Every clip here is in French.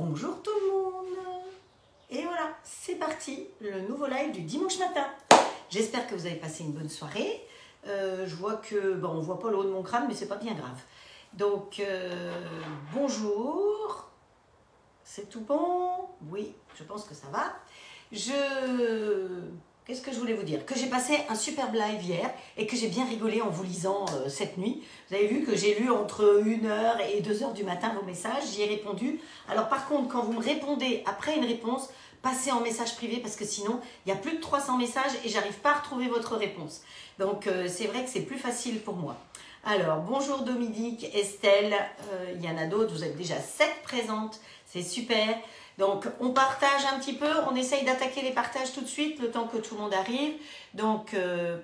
Bonjour tout le monde. Et voilà, c'est parti, le nouveau live du dimanche matin. J'espère que vous avez passé une bonne soirée. Je vois que, bon, on voit pas le haut de mon crâne, mais c'est pas bien grave. Donc, bonjour. C'est tout bon? Oui, je pense que ça va. Qu'est-ce que je voulais vous dire? Que j'ai passé un superbe live hier et que j'ai bien rigolé en vous lisant cette nuit. Vous avez vu que j'ai lu entre 1h et 2h du matin vos messages, j'y ai répondu. Alors par contre, quand vous me répondez après une réponse, passez en message privé parce que sinon, il y a plus de 300 messages et j'arrive pas à retrouver votre réponse. Donc c'est vrai que c'est plus facile pour moi. Alors, bonjour Dominique, Estelle, il y en a d'autres, vous êtes déjà 7 présentes, c'est super. Donc, on partage un petit peu, on essaye d'attaquer les partages tout de suite, le temps que tout le monde arrive. Donc,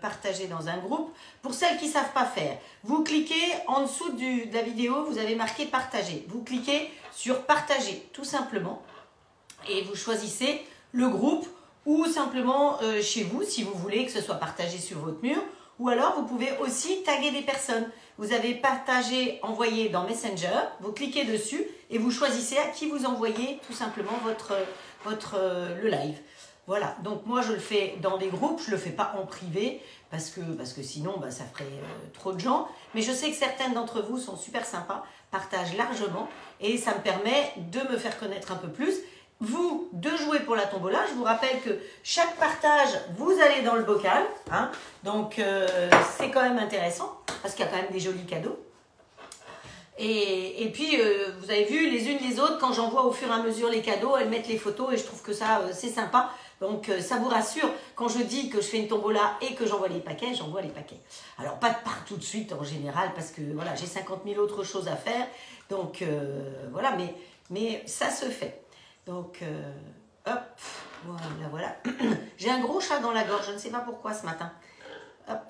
partagez dans un groupe. Pour celles qui ne savent pas faire, vous cliquez en dessous de la vidéo, vous avez marqué partager. Vous cliquez sur partager, tout simplement. Et vous choisissez le groupe ou simplement chez vous, si vous voulez que ce soit partagé sur votre mur. Ou alors, vous pouvez aussi taguer des personnes. Vous avez partagé, envoyé dans Messenger, vous cliquez dessus et vous choisissez à qui vous envoyez tout simplement le live. Voilà, donc moi je le fais dans des groupes, je ne le fais pas en privé parce que sinon ça ferait trop de gens. Mais je sais que certaines d'entre vous sont super sympas, partagent largement et ça me permet de me faire connaître un peu plus. Vous, de jouer pour la tombola. Je vous rappelle que chaque partage, vous allez dans le bocal. Hein, donc, c'est quand même intéressant parce qu'il y a quand même des jolis cadeaux. Et puis, vous avez vu, les unes les autres, quand j'envoie au fur et à mesure les cadeaux, elles mettent les photos et je trouve que ça, c'est sympa. Donc, ça vous rassure. Quand je dis que je fais une tombola et que j'envoie les paquets, j'envoie les paquets. Alors, pas de partout de suite en général parce que voilà, j'ai 50 000 autres choses à faire. Donc, voilà, mais ça se fait. Donc, hop, voilà. J'ai un gros chat dans la gorge, je ne sais pas pourquoi ce matin. Hop,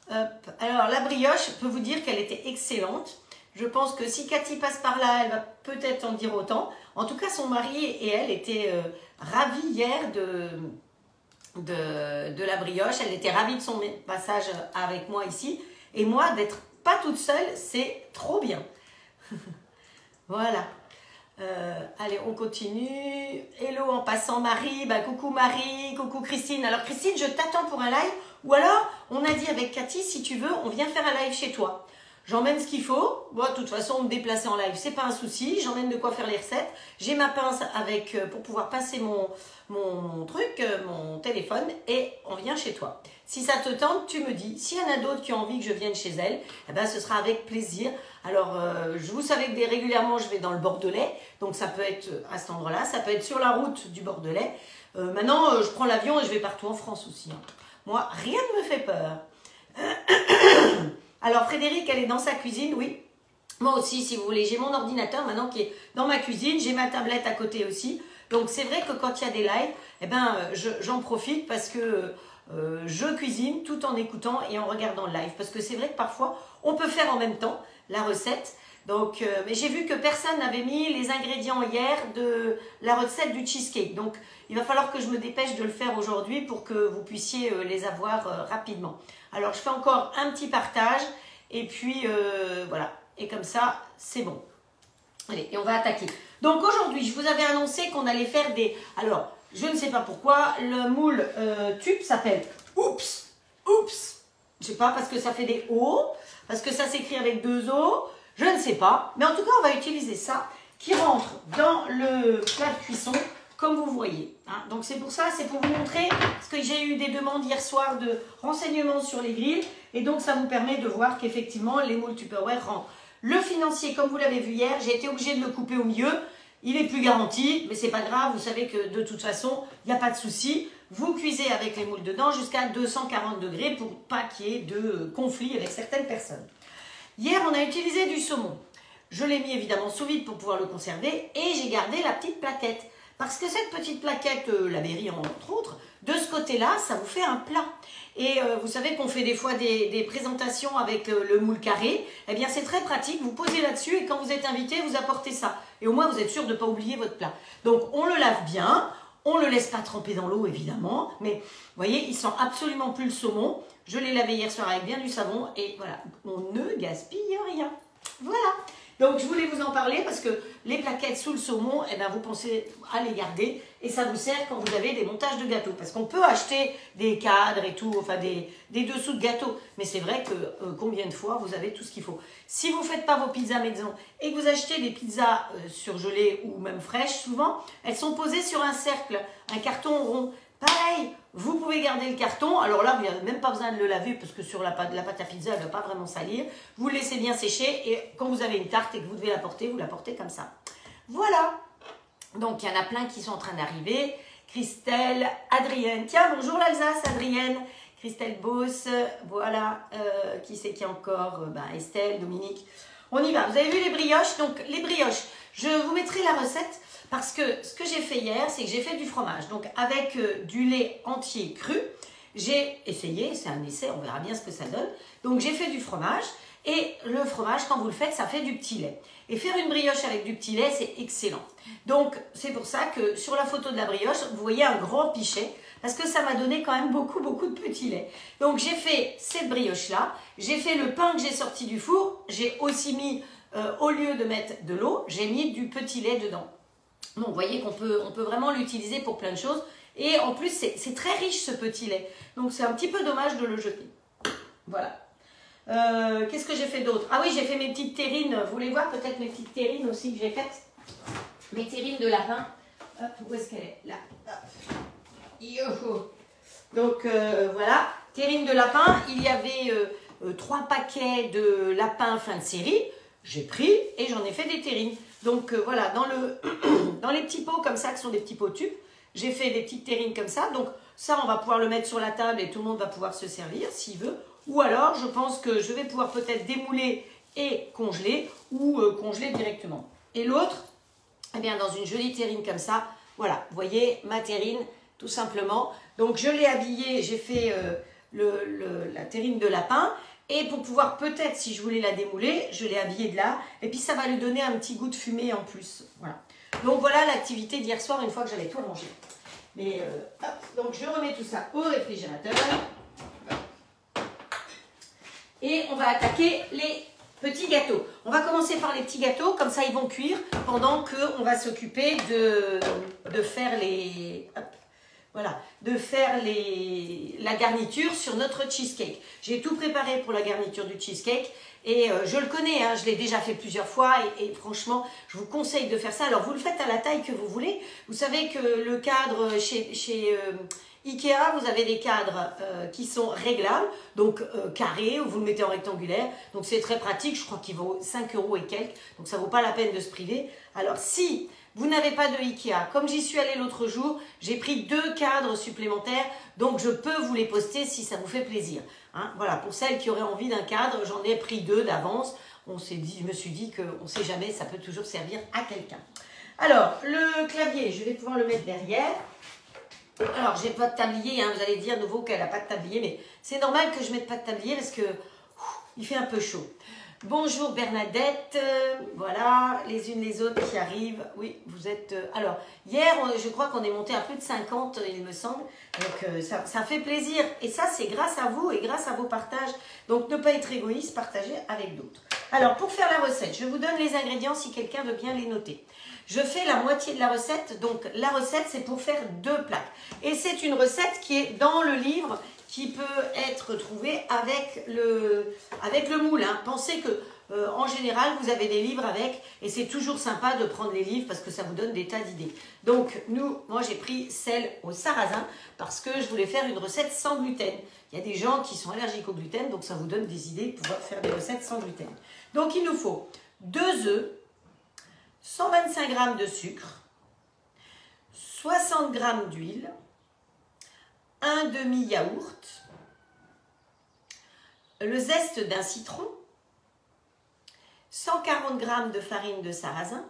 hop. Alors, la brioche, je peux vous dire qu'elle était excellente. Je pense que si Cathy passe par là, elle va peut-être en dire autant. En tout cas, son mari et elle étaient ravis hier de la brioche. Elle était ravie de son passage avec moi ici. Et moi, d'être pas toute seule, c'est trop bien. Voilà. Allez, on continue. Hello en passant Marie, coucou Marie, coucou Christine. Alors Christine, je t'attends pour un live. Ou alors, on a dit avec Cathy, si tu veux, on vient faire un live chez toi. J'emmène ce qu'il faut. Bon, de toute façon, me déplacer en live, c'est pas un souci. J'emmène de quoi faire les recettes. J'ai ma pince avec pour pouvoir passer mon téléphone et on vient chez toi. Si ça te tente, tu me dis. S'il y en a d'autres qui ont envie que je vienne chez elles, eh ben, ce sera avec plaisir. Alors, vous savez que régulièrement, je vais dans le Bordelais. Donc, ça peut être à cet endroit-là. Ça peut être sur la route du Bordelais. Maintenant, je prends l'avion et je vais partout en France aussi. Hein. Moi, rien ne me fait peur. Alors, Frédéric, elle est dans sa cuisine, oui. Moi aussi, si vous voulez, j'ai mon ordinateur maintenant qui est dans ma cuisine. J'ai ma tablette à côté aussi. Donc, c'est vrai que quand il y a des lives, eh ben, j'en profite parce que je cuisine tout en écoutant et en regardant le live. Parce que c'est vrai que parfois, on peut faire en même temps la recette. Donc, mais j'ai vu que personne n'avait mis les ingrédients hier de la recette du cheesecake. Donc, il va falloir que je me dépêche de le faire aujourd'hui pour que vous puissiez les avoir rapidement. Alors, je fais encore un petit partage et puis voilà. Et comme ça, c'est bon. Allez, et on va attaquer. Donc, aujourd'hui, je vous avais annoncé qu'on allait faire des... Alors, je ne sais pas pourquoi, le moule tube s'appelle Oups, Oups. Je sais pas, parce que ça fait des O, parce que ça s'écrit avec 2 O. Je ne sais pas, mais en tout cas, on va utiliser ça qui rentre dans le plat de cuisson, comme vous voyez. Hein. Donc, c'est pour ça, c'est pour vous montrer, parce que j'ai eu des demandes hier soir de renseignements sur les grilles, et donc ça vous permet de voir qu'effectivement, les moules Tupperware rentrent. Le financier, comme vous l'avez vu hier, j'ai été obligée de le couper au milieu. Il n'est plus garanti, mais c'est pas grave, vous savez que de toute façon, il n'y a pas de souci. Vous cuisez avec les moules dedans jusqu'à 240 degrés pour pas qu'il y ait de conflit avec certaines personnes. Hier, on a utilisé du saumon. Je l'ai mis évidemment sous vide pour pouvoir le conserver et j'ai gardé la petite plaquette. Parce que cette petite plaquette, la Berry entre autres, de ce côté-là, ça vous fait un plat. Et vous savez qu'on fait des fois des présentations avec le moule carré. Eh bien, c'est très pratique. Vous posez là-dessus et quand vous êtes invité, vous apportez ça. Et au moins, vous êtes sûr de ne pas oublier votre plat. Donc, on le lave bien. On ne le laisse pas tremper dans l'eau, évidemment. Mais, vous voyez, il ne sent absolument plus le saumon. Je l'ai lavé hier soir avec bien du savon. Et voilà, on ne gaspille rien. Voilà. Donc je voulais vous en parler parce que les plaquettes sous le saumon, eh ben, vous pensez à les garder et ça vous sert quand vous avez des montages de gâteaux. Parce qu'on peut acheter des cadres et tout, enfin des dessous de gâteaux. Mais c'est vrai que combien de fois vous avez tout ce qu'il faut. Si vous ne faites pas vos pizzas maison et que vous achetez des pizzas surgelées ou même fraîches, souvent, elles sont posées sur un cercle, un carton rond. Pareil, vous pouvez garder le carton. Alors là, vous n'avez même pas besoin de le laver parce que sur la pâte à pizza, elle ne va pas vraiment salir. Vous le laissez bien sécher et quand vous avez une tarte et que vous devez la porter, vous la portez comme ça. Voilà. Donc, il y en a plein qui sont en train d'arriver. Christelle, Adrienne. Tiens, bonjour l'Alsace, Adrienne. Christelle Beauce, voilà. Qui c'est qui est encore Estelle, Dominique. On y va. Vous avez vu les brioches? Donc, les brioches, je vous mettrai la recette. Parce que ce que j'ai fait hier, c'est que j'ai fait du fromage. Donc avec du lait entier cru, j'ai essayé, c'est un essai, on verra bien ce que ça donne. Donc j'ai fait du fromage et le fromage, quand vous le faites, ça fait du petit lait. Et faire une brioche avec du petit lait, c'est excellent. Donc c'est pour ça que sur la photo de la brioche, vous voyez un grand pichet parce que ça m'a donné quand même beaucoup de petit lait. Donc j'ai fait cette brioche-là, j'ai fait le pain que j'ai sorti du four, j'ai aussi mis, au lieu de mettre de l'eau, j'ai mis du petit lait dedans. Donc, vous voyez qu'on peut vraiment l'utiliser pour plein de choses. Et en plus, c'est très riche ce petit lait. Donc, c'est un petit peu dommage de le jeter. Voilà. Qu'est-ce que j'ai fait d'autre? Ah oui, j'ai fait mes petites terrines. Vous voulez voir peut-être mes petites terrines aussi que j'ai faites? Mes terrines de lapin. Hop, où est-ce qu'elle est? Là. Hop. Yoho. Donc, voilà. Terrines de lapin. Il y avait 3 paquets de lapins fin de série. J'ai pris et j'en ai fait des terrines. Donc voilà, dans les petits pots comme ça, qui sont des petits pots tubes, j'ai fait des petites terrines comme ça. Donc ça, on va pouvoir le mettre sur la table et tout le monde va pouvoir se servir s'il veut. Ou alors, je pense que je vais pouvoir peut-être démouler et congeler ou congeler directement. Et l'autre, eh bien dans une jolie terrine comme ça, voilà, vous voyez ma terrine tout simplement. Donc je l'ai habillée, j'ai fait la terrine de lapin. Et pour pouvoir peut-être, si je voulais la démouler, je l'ai habillée de là. Et puis ça va lui donner un petit goût de fumée en plus. Voilà. Donc voilà l'activité d'hier soir une fois que j'avais tout rangé. Mais hop, donc je remets tout ça au réfrigérateur. Et on va attaquer les petits gâteaux. On va commencer par les petits gâteaux, comme ça ils vont cuire pendant qu'on va s'occuper de faire les... Hop. Voilà, de faire la garniture sur notre cheesecake. J'ai tout préparé pour la garniture du cheesecake et je le connais, hein, je l'ai déjà fait plusieurs fois et franchement, je vous conseille de faire ça. Alors, vous le faites à la taille que vous voulez. Vous savez que le cadre chez Ikea, vous avez des cadres qui sont réglables, donc carrés, ou vous le mettez en rectangulaire. Donc, c'est très pratique. Je crois qu'il vaut 5 € et quelques. Donc, ça ne vaut pas la peine de se priver. Alors, si vous n'avez pas de Ikea, comme j'y suis allée l'autre jour, j'ai pris 2 cadres supplémentaires, donc je peux vous les poster si ça vous fait plaisir. Hein, voilà, pour celles qui auraient envie d'un cadre, j'en ai pris 2 d'avance. Je me suis dit qu'on ne sait jamais, ça peut toujours servir à quelqu'un. Alors, le clavier, je vais pouvoir le mettre derrière. Alors, j'ai pas de tablier, hein, vous allez dire nouveau qu'elle n'a pas de tablier, mais c'est normal que je mette pas de tablier parce que il fait un peu chaud. Bonjour Bernadette, voilà, les unes les autres qui arrivent. Oui, vous êtes... alors, hier, je crois qu'on est monté à plus de 50, il me semble. Donc, ça fait plaisir. Et ça, c'est grâce à vous et grâce à vos partages. Donc, ne pas être égoïste, partagez avec d'autres. Alors, pour faire la recette, je vous donne les ingrédients si quelqu'un veut bien les noter. Je fais la moitié de la recette. Donc, la recette, c'est pour faire 2 plaques. Et c'est une recette qui est dans le livre qui peut être trouvé avec le moule. Hein. Pensez que en général, vous avez des livres avec et c'est toujours sympa de prendre les livres parce que ça vous donne des tas d'idées. Donc, moi, j'ai pris celle au sarrasin parce que je voulais faire une recette sans gluten. Il y a des gens qui sont allergiques au gluten, donc ça vous donne des idées pour pouvoir faire des recettes sans gluten. Donc, il nous faut 2 œufs, 125 g de sucre, 60 g d'huile, un demi-yaourt, le zeste d'un citron, 140 g de farine de sarrasin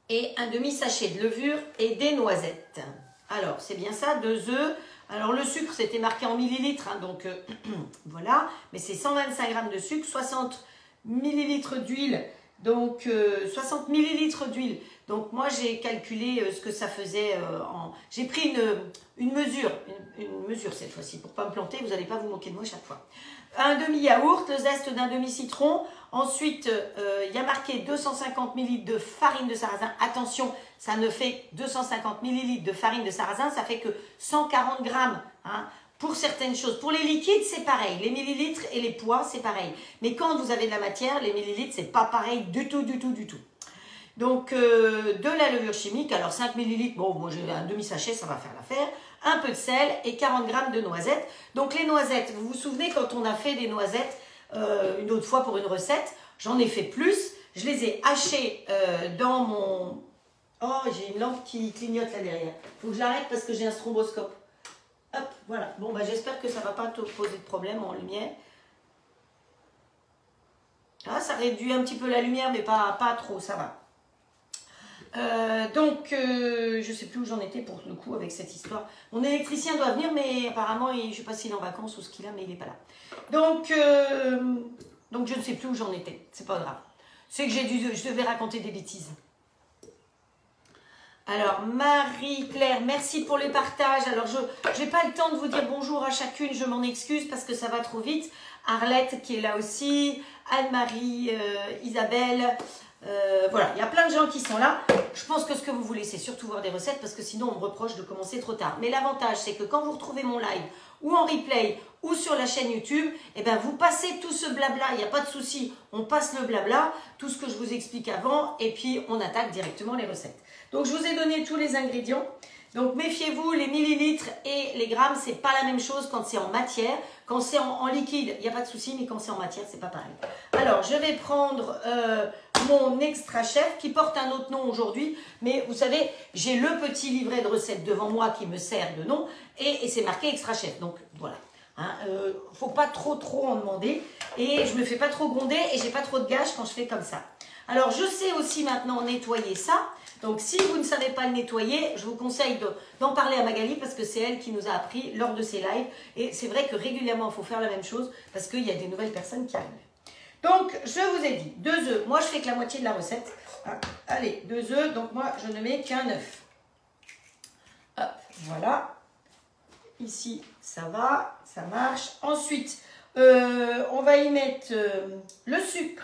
et un demi-sachet de levure et des noisettes. Alors, c'est bien ça, 2 œufs. Alors, le sucre, c'était marqué en millilitres, hein, donc voilà. Mais c'est 125 g de sucre, 60 ml d'huile. Donc, 60 ml d'huile. Donc, moi, j'ai calculé ce que ça faisait j'ai pris une mesure cette fois-ci. Pour ne pas me planter, vous n'allez pas vous moquer de moi chaque fois. Un demi-yaourt, le zeste d'un demi-citron. Ensuite, il y a marqué 250 ml de farine de sarrasin. Attention, ça ne fait 250 ml de farine de sarrasin, ça fait que 140 grammes. Hein. Pour certaines choses, pour les liquides, c'est pareil. Les millilitres et les poids, c'est pareil. Mais quand vous avez de la matière, les millilitres, c'est pas pareil du tout, du tout, du tout. Donc, de la levure chimique, alors 5 ml, bon, moi j'ai un demi-sachet, ça va faire l'affaire. Un peu de sel et 40 grammes de noisettes. Donc, les noisettes, vous vous souvenez quand on a fait des noisettes une autre fois pour une recette, j'en ai fait plus. Je les ai hachées dans mon... Oh, j'ai une lampe qui clignote là derrière. Il faut que je l'arrête parce que j'ai un stromboscope. Hop, voilà. Bon, bah, j'espère que ça ne va pas te poser de problème en lumière. Ah, ça réduit un petit peu la lumière, mais pas trop, ça va. Je ne sais plus où j'en étais pour le coup avec cette histoire. Mon électricien doit venir, mais apparemment, je ne sais pas s'il est en vacances ou ce qu'il a, mais il n'est pas là. Donc, je ne sais plus où j'en étais. C'est pas grave. C'est que je devais raconter des bêtises. Alors, Marie-Claire, merci pour les partages. Alors, je n'ai pas le temps de vous dire bonjour à chacune, je m'en excuse parce que ça va trop vite. Arlette qui est là aussi, Anne-Marie, Isabelle, voilà, il y a plein de gens qui sont là. Je pense que ce que vous voulez, c'est surtout voir des recettes parce que sinon, on me reproche de commencer trop tard. Mais l'avantage, c'est que quand vous retrouvez mon live ou en replay ou sur la chaîne YouTube, eh ben, vous passez tout ce blabla, il n'y a pas de souci. On passe le blabla, tout ce que je vous explique avant et puis on attaque directement les recettes. Donc, je vous ai donné tous les ingrédients. Donc, méfiez-vous, les millilitres et les grammes, c'est pas la même chose quand c'est en matière. Quand c'est en liquide, il n'y a pas de souci, mais quand c'est en matière, c'est pas pareil. Alors, je vais prendre mon Extra Chef qui porte un autre nom aujourd'hui. Mais vous savez, j'ai le petit livret de recettes devant moi qui me sert de nom et c'est marqué Extra Chef. Donc, voilà. Hein, faut pas trop en demander. Et je me fais pas trop gronder et j'ai pas trop de gage quand je fais comme ça. Alors, je sais aussi maintenant nettoyer ça. Donc, si vous ne savez pas le nettoyer, je vous conseille d'en parler à Magali parce que c'est elle qui nous a appris lors de ses lives. Et c'est vrai que régulièrement, il faut faire la même chose parce qu'il y a des nouvelles personnes qui arrivent. Donc, je vous ai dit, 2 œufs. Moi, je fais que la moitié de la recette. Hein. Allez, 2 œufs. Donc, moi, je ne mets qu'un œuf. Hop, voilà. Ici, ça va, ça marche. Ensuite, on va y mettre le sucre.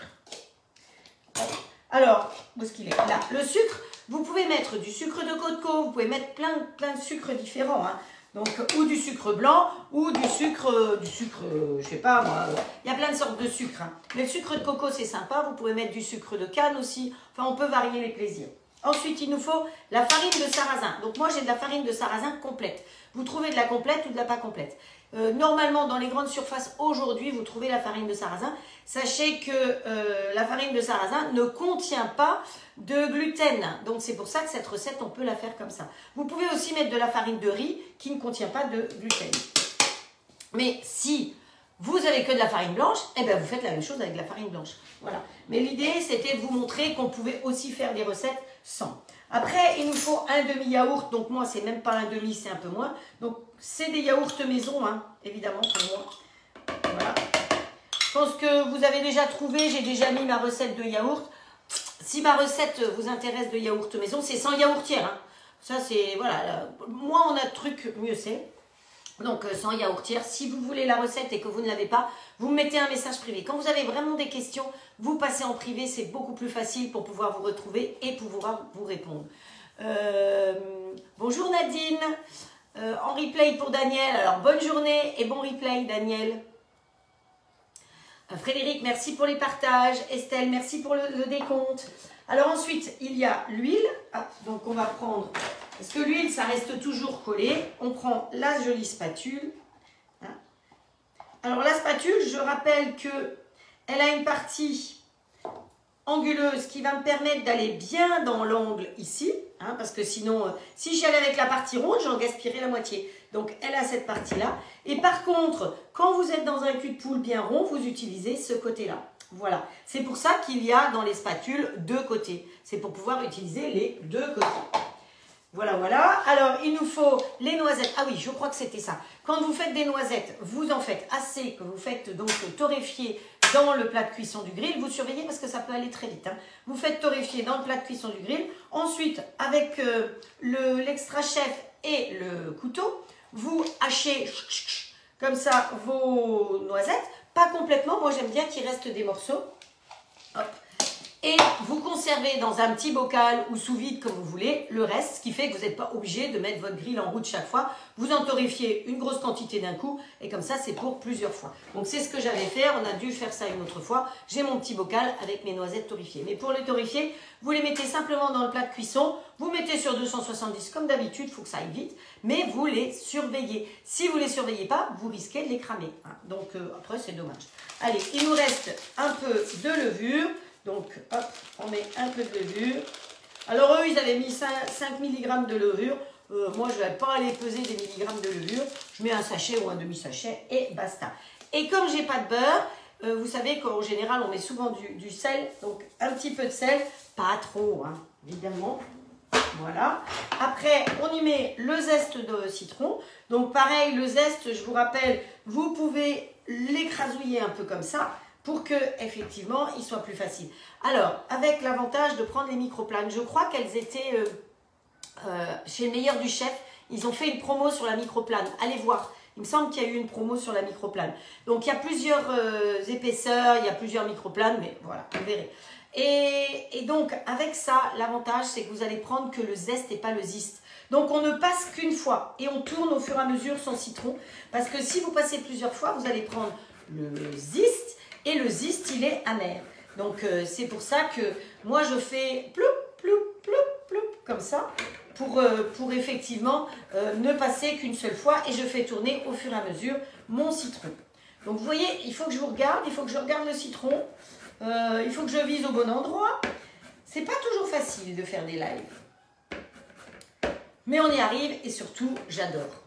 Alors, où est-ce qu'il est? Là, le sucre. Vous pouvez mettre du sucre de coco, vous pouvez mettre plein de sucres différents. Hein. Donc, ou du sucre blanc, ou du sucre, je sais pas moi. Il y a plein de sortes de sucres. Hein. Mais le sucre de coco, c'est sympa. Vous pouvez mettre du sucre de canne aussi. Enfin, on peut varier les plaisirs. Ensuite, il nous faut la farine de sarrasin. Donc, moi, j'ai de la farine de sarrasin complète. Vous trouvez de la complète ou de la pas complète. Normalement, dans les grandes surfaces, aujourd'hui, vous trouvez la farine de sarrasin. Sachez que la farine de sarrasin ne contient pas de gluten. Donc, c'est pour ça que cette recette, on peut la faire comme ça. Vous pouvez aussi mettre de la farine de riz qui ne contient pas de gluten. Mais si vous avez que de la farine blanche, eh bien, vous faites la même chose avec de la farine blanche. Voilà. Mais l'idée, c'était de vous montrer qu'on pouvait aussi faire des recettes sans. Après, il nous faut un demi-yaourt. Donc, moi, c'est même pas un demi, c'est un peu moins. Donc, c'est des yaourts maison, hein, évidemment, pour moi. Voilà. Je pense que vous avez déjà trouvé, j'ai déjà mis ma recette de yaourt. Si ma recette vous intéresse de yaourt maison, c'est sans yaourtière. Hein. Ça, c'est, voilà. Là, moins on a de trucs, mieux c'est. Donc, sans yaourtière. Si vous voulez la recette et que vous ne l'avez pas, vous me mettez un message privé. Quand vous avez vraiment des questions, vous passez en privé. C'est beaucoup plus facile pour pouvoir vous retrouver et pouvoir vous répondre. Bonjour Nadine. En replay pour Daniel. Alors, bonne journée et bon replay, Daniel. Frédéric, merci pour les partages. Estelle, merci pour le décompte. Alors ensuite, il y a l'huile. Ah, donc, on va prendre... Parce que l'huile, ça reste toujours collé. On prend la jolie spatule. Hein. Alors, la spatule, je rappelle qu'elle a une partie anguleuse qui va me permettre d'aller bien dans l'angle ici. Hein, parce que sinon, si j'allais avec la partie ronde, j'en gaspillerais la moitié. Donc, elle a cette partie-là. Et par contre, quand vous êtes dans un cul de poule bien rond, vous utilisez ce côté-là. Voilà. C'est pour ça qu'il y a dans les spatules 2 côtés. C'est pour pouvoir utiliser les 2 côtés. Voilà, voilà. Alors, il nous faut les noisettes. Ah oui, je crois que c'était ça. Quand vous faites des noisettes, vous en faites assez que vous faites donc torréfier dans le plat de cuisson du grill. Vous surveillez parce que ça peut aller très vite. Hein. Vous faites torréfier dans le plat de cuisson du grill. Ensuite, avec l'extra chef et le couteau, vous hachez comme ça vos noisettes. Pas complètement. Moi, j'aime bien qu'il reste des morceaux. Et vous conservez dans un petit bocal ou sous vide comme vous voulez le reste, ce qui fait que vous n'êtes pas obligé de mettre votre grille en route chaque fois. Vous en torréfiez une grosse quantité d'un coup et comme ça c'est pour plusieurs fois. Donc c'est ce que j'avais fait, on a dû faire ça une autre fois. J'ai mon petit bocal avec mes noisettes torréfiées. Mais pour les torréfier, vous les mettez simplement dans le plat de cuisson, vous mettez sur 270 comme d'habitude, il faut que ça aille vite, mais vous les surveillez. Si vous ne les surveillez pas, vous risquez de les cramer. Donc après c'est dommage. Allez, il nous reste un peu de levure. Donc, hop, on met un peu de levure. Alors, eux, ils avaient mis 5 mg de levure. Moi, je ne vais pas aller peser des milligrammes de levure. Je mets un sachet ou un demi-sachet et basta. Et comme j'ai pas de beurre, vous savez qu'en général, on met souvent du sel. Donc, un petit peu de sel. Pas trop, hein, évidemment. Voilà. Après, on y met le zeste de citron. Donc, pareil, le zeste, je vous rappelle, vous pouvez l'écrasouiller un peu comme ça, pour que effectivement il soit plus facile. Alors, avec l'avantage de prendre les microplanes, je crois qu'elles étaient chez le meilleur du chef, ils ont fait une promo sur la microplane. Allez voir, il me semble qu'il y a eu une promo sur la microplane. Donc il y a plusieurs épaisseurs, il y a plusieurs microplanes, mais voilà, vous verrez. Et donc avec ça, l'avantage c'est que vous allez prendre que le zeste et pas le zeste. Donc on ne passe qu'une fois et on tourne au fur et à mesure son citron, parce que si vous passez plusieurs fois, vous allez prendre le zeste. Et le zeste, il est amer. Donc, c'est pour ça que moi, je fais ploup, ploup, ploup, ploup, comme ça, pour effectivement ne passer qu'une seule fois. Et je fais tourner au fur et à mesure mon citron. Donc, vous voyez, il faut que je vous regarde, il faut que je regarde le citron. Il faut que je vise au bon endroit. C'est pas toujours facile de faire des lives. Mais on y arrive et surtout, j'adore.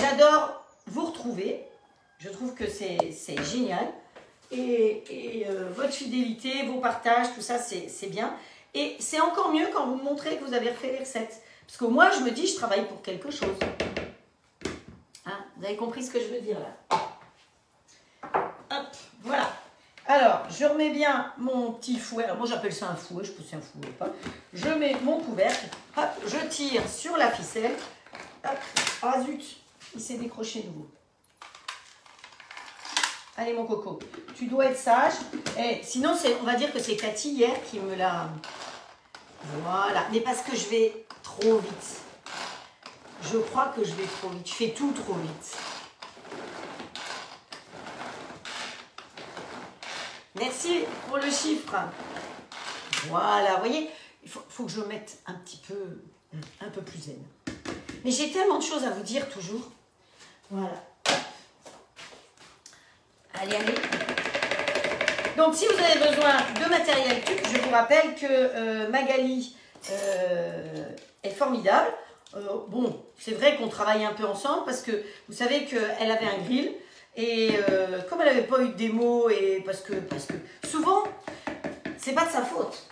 J'adore vous retrouver. Je trouve que c'est génial. Et votre fidélité, vos partages, tout ça, c'est bien. Et c'est encore mieux quand vous me montrez que vous avez refait les recettes. Parce que moi, je me dis, je travaille pour quelque chose. Hein, vous avez compris ce que je veux dire là? Hop, voilà. Alors, je remets bien mon petit fouet. Alors, moi, j'appelle ça un fouet, je sais pas si c'est un fouet ou pas. Je mets mon couvercle. Hop, je tire sur la ficelle. Hop, ah zut, il s'est décroché de vous. Allez mon coco, tu dois être sage. Et sinon, on va dire que c'est Cathy hier qui me l'a... Voilà, mais parce que je vais trop vite. Je crois que je vais trop vite. Je fais tout trop vite. Merci pour le chiffre. Voilà, vous voyez, il faut que je mette un peu plus zen. Mais j'ai tellement de choses à vous dire toujours. Voilà. Allez, allez. Donc, si vous avez besoin de matériel tube, je vous rappelle que Magali est formidable. Bon, c'est vrai qu'on travaille un peu ensemble parce que vous savez qu'elle avait un grill. Et comme elle n'avait pas eu de démo, et parce que souvent, c'est pas de sa faute.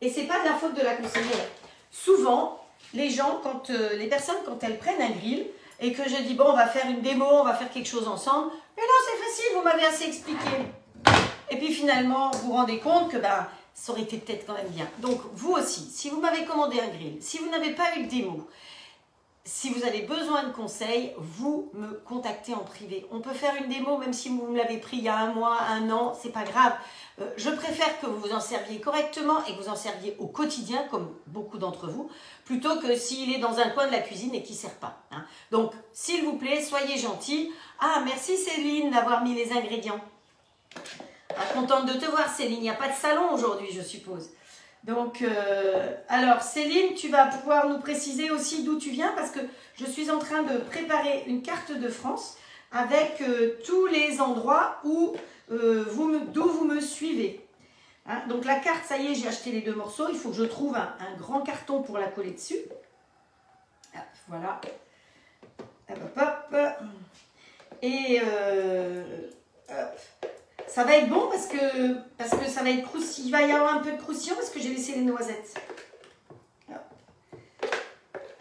Et c'est pas de la faute de la conseillère. Souvent, les gens, les personnes, quand elles prennent un grill, et que je dis, bon, on va faire une démo, on va faire quelque chose ensemble. Mais non, c'est facile, vous m'avez assez expliqué. Et puis finalement, vous vous rendez compte que ça aurait été peut-être quand même bien. Donc, vous aussi, si vous m'avez commandé un grill, si vous n'avez pas eu de démo, si vous avez besoin de conseils, vous me contactez en privé. On peut faire une démo, même si vous me l'avez pris il y a 1 mois, 1 an, c'est pas grave. Je préfère que vous vous en serviez correctement et que vous en serviez au quotidien, comme beaucoup d'entre vous, plutôt que s'il est dans un coin de la cuisine et qu'il ne sert pas. Hein. Donc, s'il vous plaît, soyez gentils. Ah, merci Céline d'avoir mis les ingrédients. Ah, contente de te voir Céline, il n'y a pas de salon aujourd'hui, je suppose. Donc, alors Céline, tu vas pouvoir nous préciser aussi d'où tu viens parce que je suis en train de préparer une carte de France avec tous les endroits où d'où vous me suivez. Hein, donc la carte, ça y est, j'ai acheté les 2 morceaux. Il faut que je trouve un grand carton pour la coller dessus. Hop, voilà. Hop, hop, hop. Et hop. Ça va être bon parce que ça va être croustillant. Il va y avoir un peu de croustillant parce que j'ai laissé les noisettes. Hop.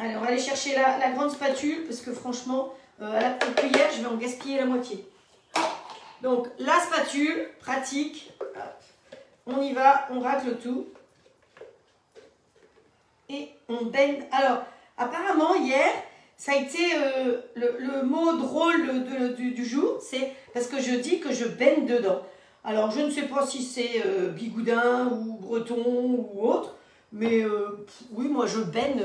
Allez, on va aller chercher la grande spatule parce que franchement, à la petite cuillère, je vais en gaspiller la moitié. Donc, la spatule, pratique. Hop. On y va, on racle tout. Et on baigne. Alors, apparemment, hier, ça a été le mot drôle du jour, c'est parce que je dis que je baigne dedans. Alors, je ne sais pas si c'est bigoudin ou breton ou autre, mais oui, moi, je baigne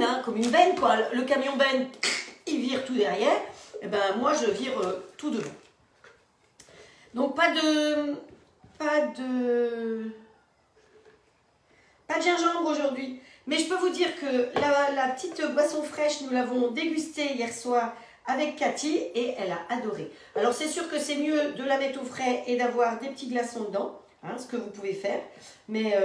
hein, comme une benne, quoi. Le camion benne, il vire tout derrière, et ben moi, je vire tout devant. Donc, pas de gingembre aujourd'hui. Mais je peux vous dire que la petite boisson fraîche, nous l'avons dégustée hier soir avec Cathy et elle a adoré. Alors c'est sûr que c'est mieux de la mettre au frais et d'avoir des petits glaçons dedans, hein, ce que vous pouvez faire. Mais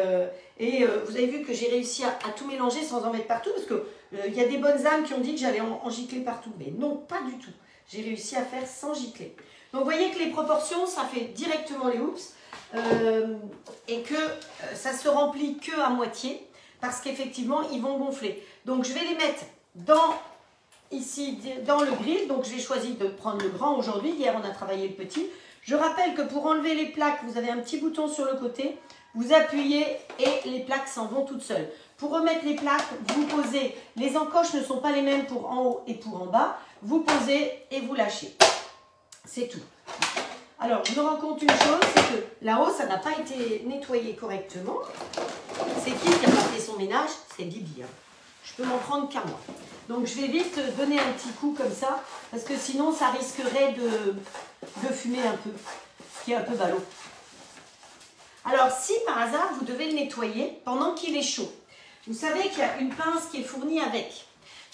vous avez vu que j'ai réussi à tout mélanger sans en mettre partout, parce que il y a des bonnes âmes qui ont dit que j'allais en gicler partout. Mais non, pas du tout. J'ai réussi à faire sans gicler. Donc vous voyez que les proportions, ça fait directement les hoops. Et que ça se remplit que à moitié parce qu'effectivement ils vont gonfler. Donc je vais les mettre ici dans le grill. Donc j'ai choisi de prendre le grand aujourd'hui. Hier on a travaillé le petit. Je rappelle que pour enlever les plaques, vous avez un petit bouton sur le côté. Vous appuyez et les plaques s'en vont toutes seules. Pour remettre les plaques, vous posez. Les encoches ne sont pas les mêmes pour en haut et pour en bas. Vous posez et vous lâchez. C'est tout. Alors, je me rends compte une chose, c'est que là-haut, ça n'a pas été nettoyé correctement. C'est qui a pas fait son ménage? C'est Bibi. Hein. Je peux m'en prendre qu'à moi. Donc, je vais vite donner un petit coup comme ça, parce que sinon, ça risquerait de fumer un peu, ce qui est un peu ballot. Alors, si par hasard, vous devez le nettoyer pendant qu'il est chaud, vous savez qu'il y a une pince qui est fournie avec.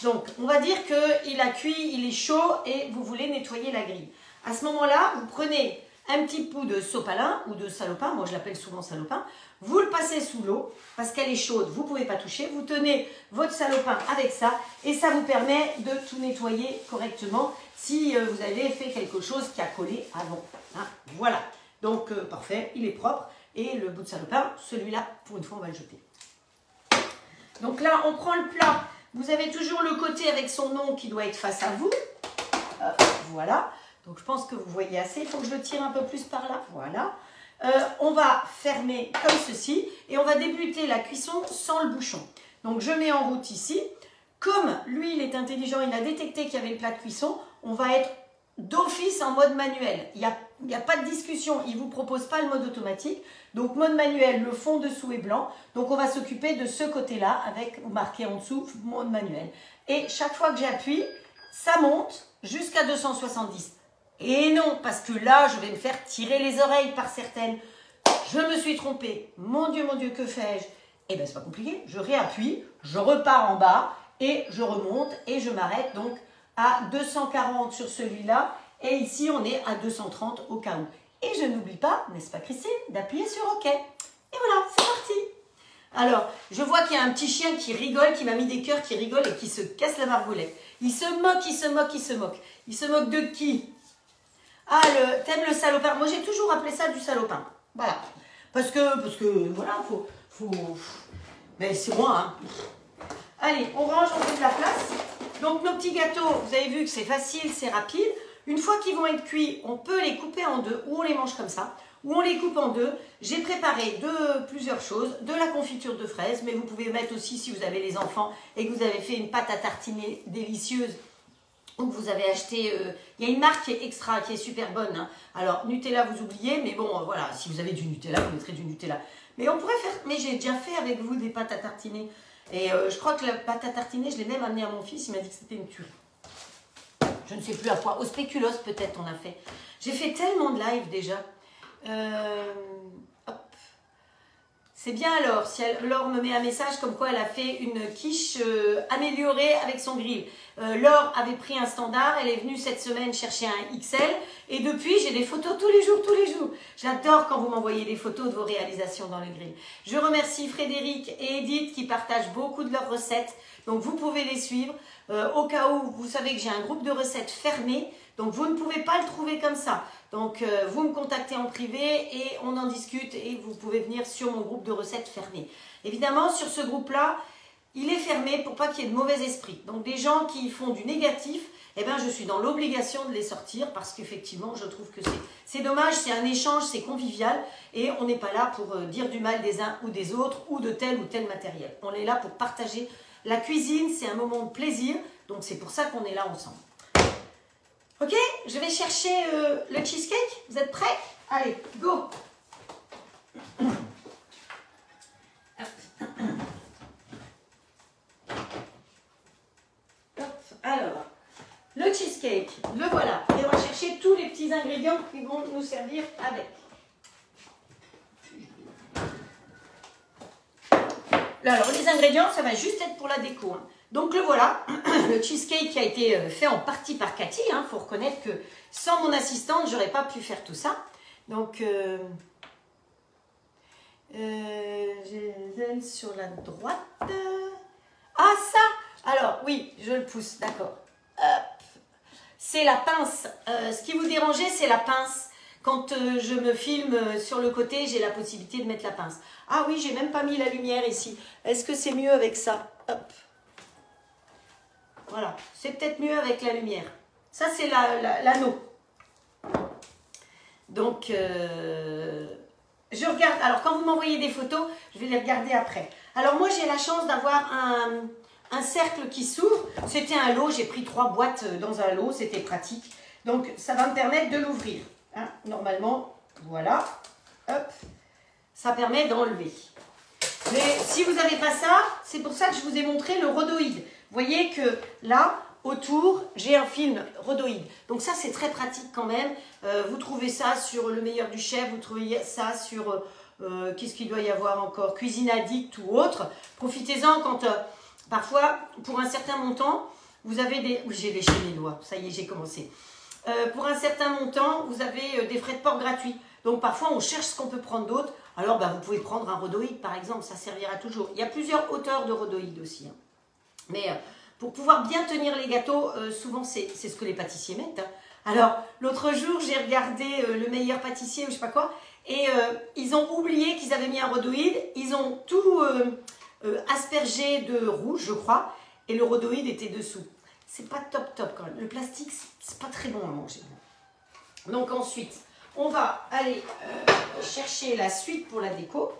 Donc, on va dire qu'il a cuit, il est chaud et vous voulez nettoyer la grille. À ce moment-là, vous prenez un petit bout de sopalin ou de salopin, moi je l'appelle souvent salopin, vous le passez sous l'eau parce qu'elle est chaude, vous ne pouvez pas toucher, vous tenez votre salopin avec ça et ça vous permet de tout nettoyer correctement si vous avez fait quelque chose qui a collé avant. Hein, voilà, donc parfait, il est propre et le bout de salopin, celui-là, pour une fois, on va le jeter. Donc là, on prend le plat, vous avez toujours le côté avec son nom qui doit être face à vous, voilà. Donc, je pense que vous voyez assez. Il faut que je le tire un peu plus par là. Voilà. On va fermer comme ceci et on va débuter la cuisson sans le bouchon. Donc, je mets en route ici. Comme lui, il est intelligent, il a détecté qu'il y avait le plat de cuisson, on va être d'office en mode manuel. Il n'y a pas de discussion. Il ne vous propose pas le mode automatique. Donc, mode manuel, le fond dessous est blanc. Donc, on va s'occuper de ce côté-là avec marqué en dessous mode manuel. Et chaque fois que j'appuie, ça monte jusqu'à 270. Et non, parce que là, je vais me faire tirer les oreilles par certaines. Je me suis trompée. Mon Dieu, que fais-je? Eh bien, c'est pas compliqué. Je réappuie, je repars en bas et je remonte et je m'arrête donc à 240 sur celui-là. Et ici, on est à 230 au cas où. Et je n'oublie pas, n'est-ce pas Christine, d'appuyer sur OK. Et voilà, c'est parti. Alors, je vois qu'il y a un petit chien qui rigole, qui m'a mis des cœurs, qui rigole et qui se casse la margolette. Il se moque, il se moque, il se moque. Il se moque de qui? Ah, t'aimes le salopin? Moi, j'ai toujours appelé ça du salopin. Voilà. Parce que voilà, mais c'est moi, hein. Allez, on range, on fait de la place. Donc, nos petits gâteaux, vous avez vu que c'est facile, c'est rapide. Une fois qu'ils vont être cuits, on peut les couper en deux, ou on les mange comme ça, ou on les coupe en deux. J'ai préparé plusieurs choses, de la confiture de fraises, mais vous pouvez mettre aussi, si vous avez les enfants, et que vous avez fait une pâte à tartiner délicieuse, ou que vous avez acheté, il y a une marque qui est extra, qui est super bonne. Hein. Alors, Nutella, vous oubliez, mais bon, voilà, si vous avez du Nutella, vous mettrez du Nutella. Mais on pourrait faire, mais j'ai déjà fait avec vous des pâtes à tartiner. Et je crois que la pâte à tartiner, je l'ai même amenée à mon fils, il m'a dit que c'était une tuerie. Je ne sais plus à quoi, au spéculoos peut-être on a fait. J'ai fait tellement de live déjà. Hop. C'est bien alors, si Laure me met un message comme quoi elle a fait une quiche améliorée avec son grill. Laure avait pris un standard, elle est venue cette semaine chercher un XL et depuis j'ai des photos tous les jours. J'adore quand vous m'envoyez des photos de vos réalisations dans le grill. Je remercie Frédéric et Edith qui partagent beaucoup de leurs recettes, donc vous pouvez les suivre. Au cas où, vous savez que j'ai un groupe de recettes fermé, donc vous ne pouvez pas le trouver comme ça. Donc vous me contactez en privé et on en discute et vous pouvez venir sur mon groupe de recettes fermé. Évidemment, sur ce groupe-là, il est fermé pour pas qu'il y ait de mauvais esprit. Donc des gens qui font du négatif, eh ben, je suis dans l'obligation de les sortir parce qu'effectivement, je trouve que c'est dommage, c'est un échange, c'est convivial et on n'est pas là pour dire du mal des uns ou des autres ou de tel ou tel matériel. On est là pour partager. La cuisine, c'est un moment de plaisir, donc c'est pour ça qu'on est là ensemble. Ok, je vais chercher le cheesecake. Vous êtes prêts? Allez, go. Alors, le cheesecake, le voilà. Et on va chercher tous les petits ingrédients qui vont nous servir avec. Alors, les ingrédients, ça va juste être pour la déco. Hein. Donc, le voilà. Le cheesecake qui a été fait en partie par Cathy. Il faut reconnaître que sans mon assistante, j'aurais pas pu faire tout ça. Donc, j'ai les ailes sur la droite. Ah, ça! Alors, oui, je le pousse, d'accord. C'est la pince. Ce qui vous dérangeait, c'est la pince. Quand je me filme sur le côté, j'ai la possibilité de mettre la pince. Ah oui, j'ai même pas mis la lumière ici. Est-ce que c'est mieux avec ça? Hop. Voilà, c'est peut-être mieux avec la lumière. Ça, c'est l'anneau. Donc, je regarde. Alors, quand vous m'envoyez des photos, je vais les regarder après. Alors, moi, j'ai la chance d'avoir un cercle qui s'ouvre. C'était un lot. J'ai pris 3 boîtes dans un lot. C'était pratique. Donc, ça va me permettre de l'ouvrir. Hein, normalement, voilà. Hop. Ça permet d'enlever. Mais si vous n'avez pas ça, c'est pour ça que je vous ai montré le rhodoïde. Vous voyez que là, autour, j'ai un film rhodoïde. Donc ça, c'est très pratique quand même. Vous trouvez ça sur Le Meilleur du Chef, vous trouvez ça sur, qu'est-ce qu'il doit y avoir encore, Cuisine Addict ou autre. Profitez-en quand, parfois, pour un certain montant, vous avez des... Oui, j'ai léché les doigts, ça y est, j'ai commencé. Pour un certain montant, vous avez des frais de port gratuits. Donc parfois, on cherche ce qu'on peut prendre d'autre. Alors, vous pouvez prendre un rhodoïde, par exemple, ça servira toujours. Il y a plusieurs hauteurs de rhodoïde aussi. Hein. Mais pour pouvoir bien tenir les gâteaux, souvent, c'est ce que les pâtissiers mettent. Hein. Alors, l'autre jour, j'ai regardé Le Meilleur Pâtissier ou je sais pas quoi, et ils ont oublié qu'ils avaient mis un rhodoïde. Ils ont tout aspergé de rouge, je crois, et le rhodoïde était dessous. C'est pas top quand même. Le plastique, c'est pas très bon à manger. Donc ensuite, on va aller chercher la suite pour la déco.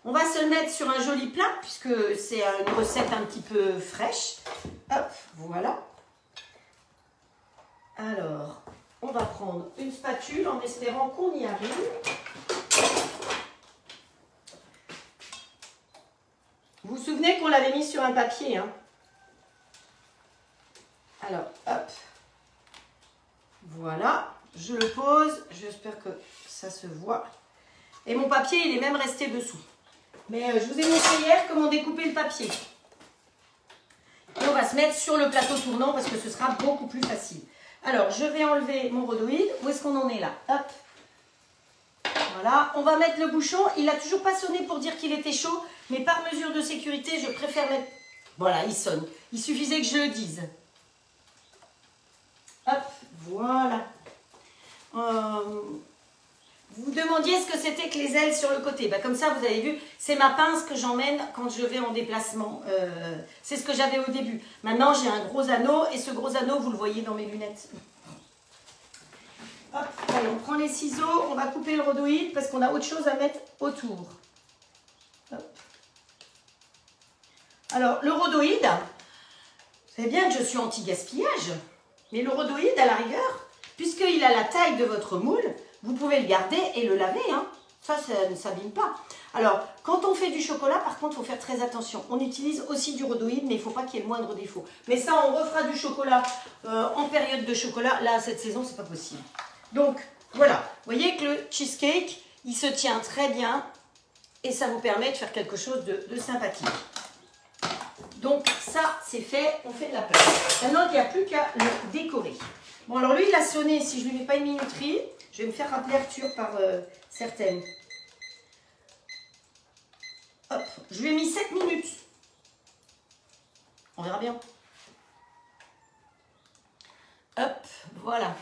On va se le mettre sur un joli plat, puisque c'est une recette un petit peu fraîche. Hop, voilà. Alors, on va prendre une spatule en espérant qu'on y arrive. Vous vous souvenez qu'on l'avait mis sur un papier, hein? Alors, hop. Voilà, je le pose. J'espère que ça se voit. Et mon papier, il est même resté dessous. Mais je vous ai montré hier comment découper le papier. Et on va se mettre sur le plateau tournant parce que ce sera beaucoup plus facile. Alors, je vais enlever mon rhodoïde. Où est-ce qu'on en est là? Hop. Voilà, on va mettre le bouchon. Il n'a toujours pas sonné pour dire qu'il était chaud. Mais par mesure de sécurité, je préfère mettre... Voilà, il sonne. Il suffisait que je le dise. Hop, voilà. Vous vous demandiez ce que c'était que les ailes sur le côté. Comme ça, vous avez vu, c'est ma pince que j'emmène quand je vais en déplacement. C'est ce que j'avais au début. Maintenant, j'ai un gros anneau et ce gros anneau, vous le voyez dans mes lunettes. Hop, allez, on prend les ciseaux, on va couper le rhodoïde parce qu'on a autre chose à mettre autour. Hop. Alors, le rhodoïde, vous savez bien que je suis anti-gaspillage. Mais le rhodoïde, à la rigueur, puisqu'il a la taille de votre moule, vous pouvez le garder et le laver. Hein. Ça ne s'abîme pas. Alors, quand on fait du chocolat, par contre, il faut faire très attention. On utilise aussi du rhodoïde, mais il ne faut pas qu'il y ait le moindre défaut. Mais ça, on refera du chocolat en période de chocolat. Là, cette saison, c'est pas possible. Donc, voilà. Vous voyez que le cheesecake, il se tient très bien et ça vous permet de faire quelque chose de sympathique. Donc ça, c'est fait, on fait de la place. Maintenant, il n'y a plus qu'à le décorer. Bon, alors lui, il a sonné. Si je ne lui mets pas une minuterie, je vais me faire rappeler Arthur par certaines. Hop, je lui ai mis 7 minutes. On verra bien. Hop, voilà.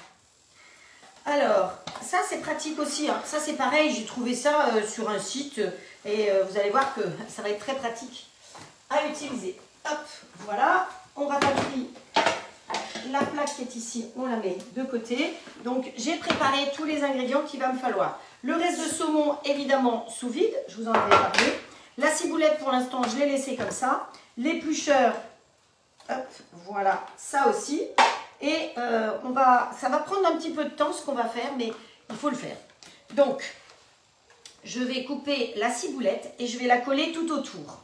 Alors, ça, c'est pratique aussi. Hein. Ça, c'est pareil, j'ai trouvé ça sur un site. Et vous allez voir que ça va être très pratique à utiliser. Hop, voilà, on rapatrie la plaque qui est ici, on la met de côté. Donc, j'ai préparé tous les ingrédients qu'il va me falloir. Le reste de saumon, évidemment, sous vide, je vous en avais parlé. La ciboulette, pour l'instant, je l'ai laissée comme ça. L'éplucheur, hop, voilà, ça aussi. Et ça va prendre un petit peu de temps ce qu'on va faire, mais il faut le faire. Donc, je vais couper la ciboulette et je vais la coller tout autour.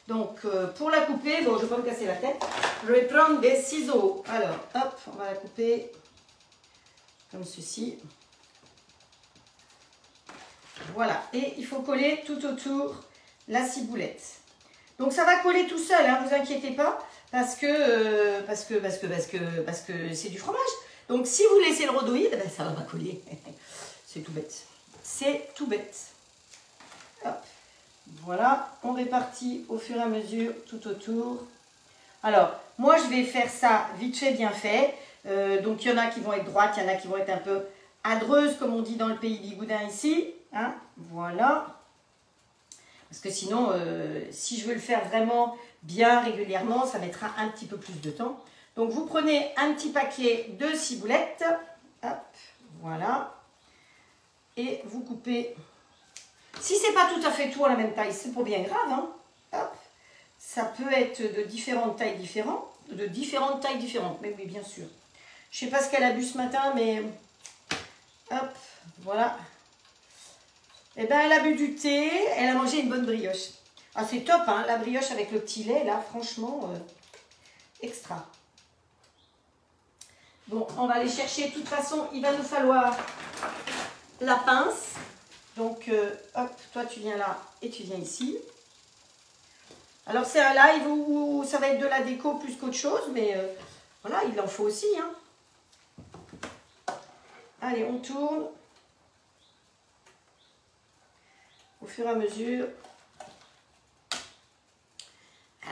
Donc, pour la couper, bon, je ne vais pas me casser la tête, je vais prendre des ciseaux. Alors, hop, on va la couper comme ceci. Voilà, et il faut coller tout autour la ciboulette. Donc, ça va coller tout seul, hein, vous inquiétez pas, parce que c'est du fromage. Donc, si vous laissez le rhodoïde, ben, ça va pas coller. C'est tout bête. C'est tout bête. Hop. Voilà, on répartit au fur et à mesure tout autour. Alors, moi je vais faire ça vite fait, bien fait. Donc il y en a qui vont être droites, il y en a qui vont être un peu adreuses, comme on dit dans le pays bigoudin ici. Hein, voilà. Parce que sinon, si je veux le faire vraiment bien régulièrement, ça mettra un petit peu plus de temps. Donc vous prenez un petit paquet de ciboulettes. Hop, voilà. Et vous coupez. Si c'est pas tout à fait tout à la même taille, c'est pas bien grave. Hein. Hop. Ça peut être de différentes tailles différentes. Mais oui, bien sûr. Je sais pas ce qu'elle a bu ce matin, mais hop, voilà. Et ben elle a bu du thé, elle a mangé une bonne brioche. Ah c'est top, hein, la brioche avec le petit lait, là, franchement, extra. Bon, on va aller chercher. De toute façon, il va nous falloir la pince. Donc, hop, toi tu viens là et tu viens ici. Alors c'est un live où ça va être de la déco plus qu'autre chose, mais voilà, il en faut aussi. Hein. Allez, on tourne. Au fur et à mesure. Hop.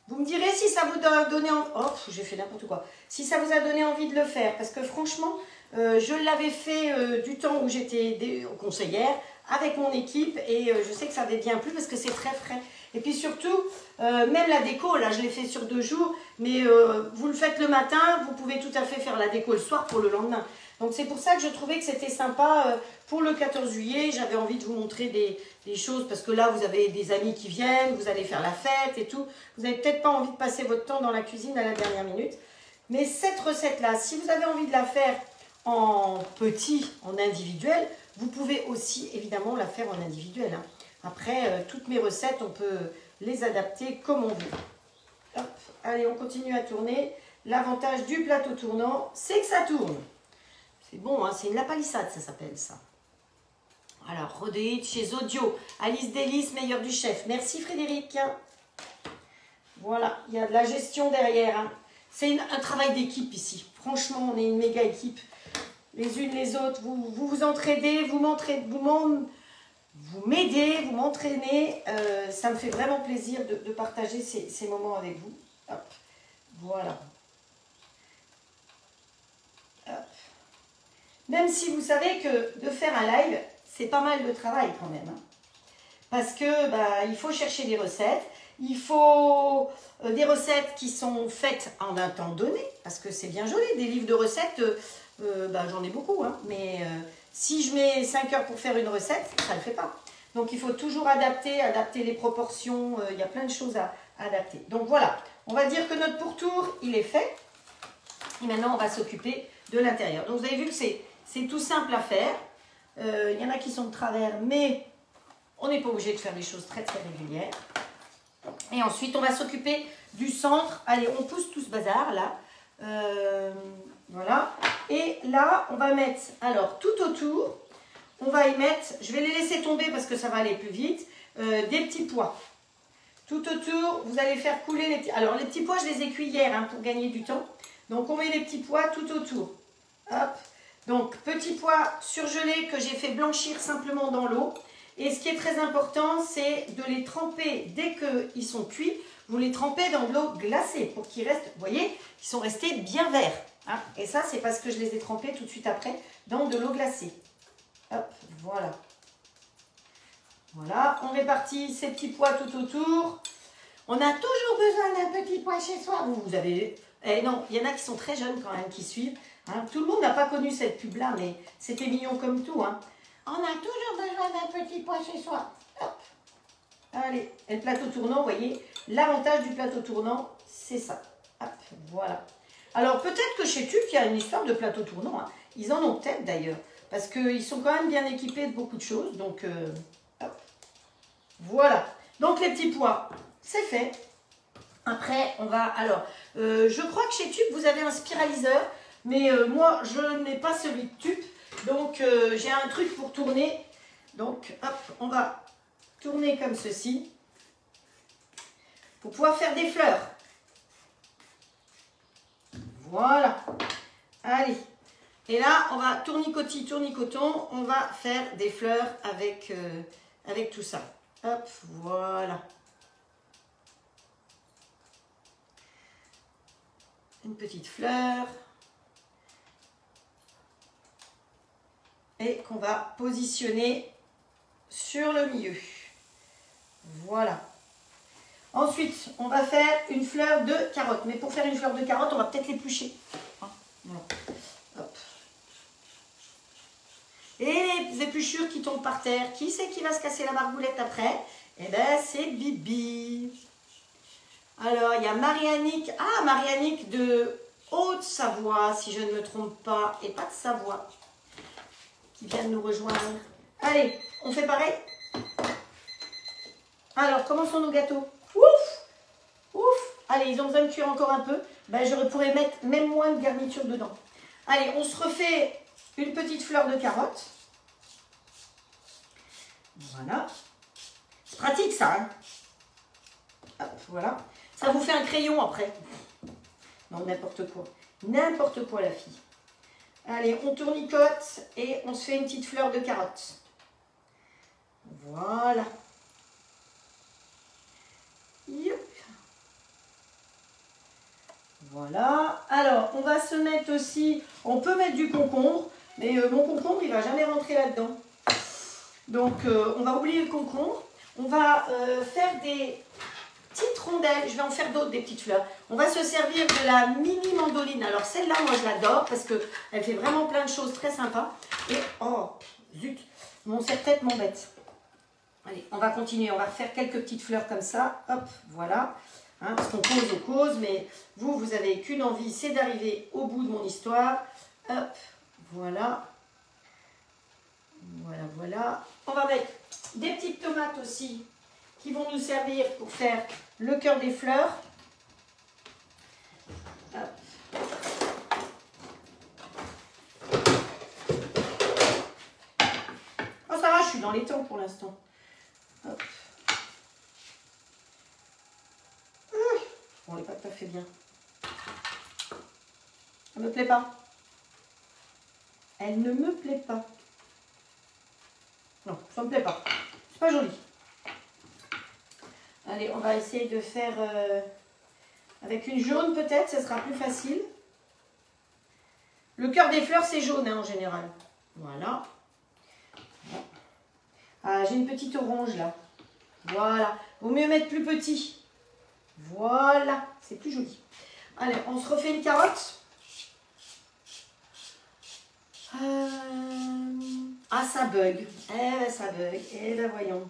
Vous me direz si ça vous a donné envie. Oh, j'ai fait n'importe quoi. Si ça vous a donné envie de le faire, parce que franchement, je l'avais fait du temps où j'étais conseillère avec mon équipe et je sais que ça avait bien plu parce que c'est très frais. Et puis surtout, même la déco, là je l'ai fait sur 2 jours, mais vous le faites le matin, vous pouvez tout à fait faire la déco le soir pour le lendemain. Donc c'est pour ça que je trouvais que c'était sympa pour le 14 juillet. J'avais envie de vous montrer des choses parce que là vous avez des amis qui viennent, vous allez faire la fête et tout. Vous n'avez peut-être pas envie de passer votre temps dans la cuisine à la dernière minute. Mais cette recette-là, si vous avez envie de la faire en petit, en individuel, vous pouvez aussi évidemment la faire en individuel. Hein. Après, toutes mes recettes, on peut les adapter comme on veut. Hop. Allez, on continue à tourner. L'avantage du plateau tournant, c'est que ça tourne. C'est bon, hein, c'est une lapalissade, ça s'appelle ça. Alors, rhodoïde chez Audio. Alice Délice, meilleure du chef. Merci Frédéric. Voilà, il y a de la gestion derrière. Hein. C'est un travail d'équipe ici. Franchement, on est une méga équipe. Les unes les autres, vous entraidez, vous m'aidez, vous m'entraînez. Ça me fait vraiment plaisir de partager ces moments avec vous. Hop, voilà. Hop. Même si vous savez que de faire un live, c'est pas mal de travail quand même. Hein. Parce que il faut chercher des recettes. Il faut des recettes qui sont faites en un temps donné. Parce que c'est bien joli, des livres de recettes... j'en ai beaucoup, hein, mais si je mets 5 heures pour faire une recette, ça ne le fait pas. Donc il faut toujours adapter les proportions, il y a plein de choses à adapter. Donc voilà, on va dire que notre pourtour, il est fait. Et maintenant, on va s'occuper de l'intérieur. Donc vous avez vu que c'est tout simple à faire. Il y en a qui sont de travers, mais on n'est pas obligé de faire des choses très très régulières. Et ensuite, on va s'occuper du centre. Allez, on pousse tout ce bazar là. Voilà. Et là, on va mettre, alors tout autour, on va y mettre, je vais les laisser tomber parce que ça va aller plus vite, des petits pois. Tout autour, vous allez faire couler les petits... Alors, les petits pois, je les ai cuits hier hein, pour gagner du temps. Donc, on met les petits pois tout autour. Hop. Donc, petits pois surgelés que j'ai fait blanchir simplement dans l'eau. Et ce qui est très important, c'est de les tremper dès qu'ils sont cuits. Vous les trempez dans de l'eau glacée pour qu'ils restent, vous voyez, ils sont restés bien verts. Hein. Et ça, c'est parce que je les ai trempés tout de suite après dans de l'eau glacée. Hop, voilà. Voilà, on répartit ces petits pois tout autour. On a toujours besoin d'un petit pois chez soi. Vous avez... non, il y en a qui sont très jeunes quand même, qui suivent. Hein. Tout le monde n'a pas connu cette pub-là, mais c'était mignon comme tout. Hein. On a toujours besoin d'un petit pois chez soi. Hop. Allez, et le plateau tournant, vous voyez, l'avantage du plateau tournant, c'est ça. Hop, voilà. Alors, peut-être que chez Tube, il y a une histoire de plateau tournant. Hein. Ils en ont peut-être d'ailleurs. Parce qu'ils sont quand même bien équipés de beaucoup de choses. Donc, hop. Voilà. Donc, les petits pois, c'est fait. Après, on va... Alors, je crois que chez Tube, vous avez un spiraliseur. Mais moi, je n'ai pas celui de Tube. Donc, j'ai un truc pour tourner. Donc, hop, on va tourner comme ceci. Pour pouvoir faire des fleurs. Voilà. Allez. Et là, on va tournicotis, tournicoton. On va faire des fleurs avec, avec tout ça. Hop, voilà. Une petite fleur. Et qu'on va positionner sur le milieu. Voilà. Ensuite, on va faire une fleur de carotte. Mais pour faire une fleur de carotte, on va peut-être l'éplucher. Voilà. Hop. Et les épluchures qui tombent par terre, qui c'est qui va se casser la margoulette après? Eh bien, c'est Bibi. Alors, il y a Marie-Annick. Ah, Marie-Annick de Haute-Savoie, si je ne me trompe pas. Et pas de Savoie. Qui vient de nous rejoindre. Allez, on fait pareil. Alors, commençons nos gâteaux. Ouf! Ouf! Allez, ils ont besoin de cuire encore un peu. Ben, je pourrais mettre même moins de garniture dedans. Allez, on se refait une petite fleur de carotte. Voilà. C'est pratique, ça. Hein? Hop, voilà. Ça vous fait un crayon après. Non, n'importe quoi. N'importe quoi, la fille. Allez, on tournicote et on se fait une petite fleur de carotte. Voilà. Youp. Voilà. Alors, on va se mettre aussi... On peut mettre du concombre, mais mon concombre, il ne va jamais rentrer là-dedans. Donc, on va oublier le concombre. On va faire des petites rondelles. Je vais en faire d'autres, des petites fleurs. On va se servir de la mini mandoline. Alors, celle-là, moi, je l'adore parce qu'elle fait vraiment plein de choses très sympas. Et, oh, zut, mon serre-tête m'embête. Allez, on va continuer. On va refaire quelques petites fleurs comme ça. Hop, voilà. Hein, parce qu'on cause, mais vous n'avez qu'une envie, c'est d'arriver au bout de mon histoire. Hop, voilà. Voilà, voilà. On va mettre des petites tomates aussi qui vont nous servir pour faire le cœur des fleurs. Hop. Oh, ça va, je suis dans les temps pour l'instant. Hop. On n'est pas tout à fait bien. Elle ne me plaît pas. Elle ne me plaît pas. Non, ça ne me plaît pas. C'est pas joli. Allez, on va essayer de faire avec une jaune peut-être, ce sera plus facile. Le cœur des fleurs, c'est jaune hein, en général. Voilà. Ah, j'ai une petite orange là. Voilà. Vaut mieux mettre plus petit. Voilà, c'est plus joli. Allez, on se refait une carotte. Ah, ça bug. Eh ben, ça bug. Eh ben, voyons.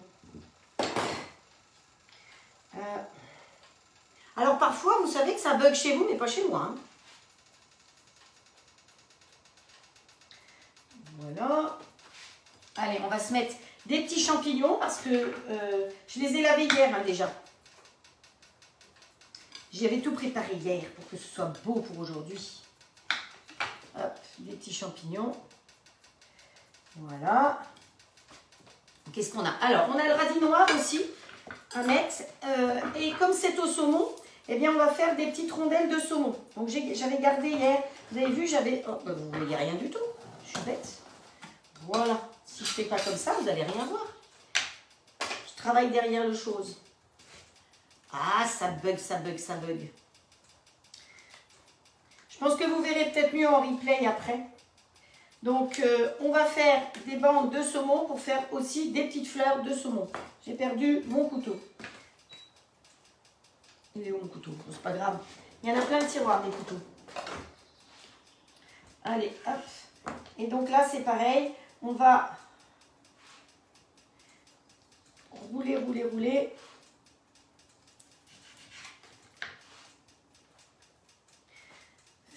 Alors, parfois, vous savez que ça bug chez vous, mais pas chez moi. Hein. Voilà. Allez, on va se mettre des petits champignons parce que je les ai lavés hier hein, déjà. J'y avais tout préparé hier pour que ce soit beau pour aujourd'hui. Hop, des petits champignons. Voilà. Qu'est-ce qu'on a? Alors, on a le radis noir aussi à mettre. Et comme c'est au saumon, eh bien, on va faire des petites rondelles de saumon. Donc, j'avais gardé hier. Vous avez vu, j'avais... Oh, bah, vous ne voyez rien du tout. Je suis bête. Voilà. Si je ne fais pas comme ça, vous n'allez rien voir. Je travaille derrière les choses. Ah, ça bug, ça bug, ça bug. Je pense que vous verrez peut-être mieux en replay après. Donc, on va faire des bandes de saumon pour faire aussi des petites fleurs de saumon. J'ai perdu mon couteau. Il est où mon couteau? Bon, c'est pas grave. Il y en a plein de tiroirs, des couteaux. Allez, hop. Et donc là, c'est pareil. On va rouler, rouler, rouler.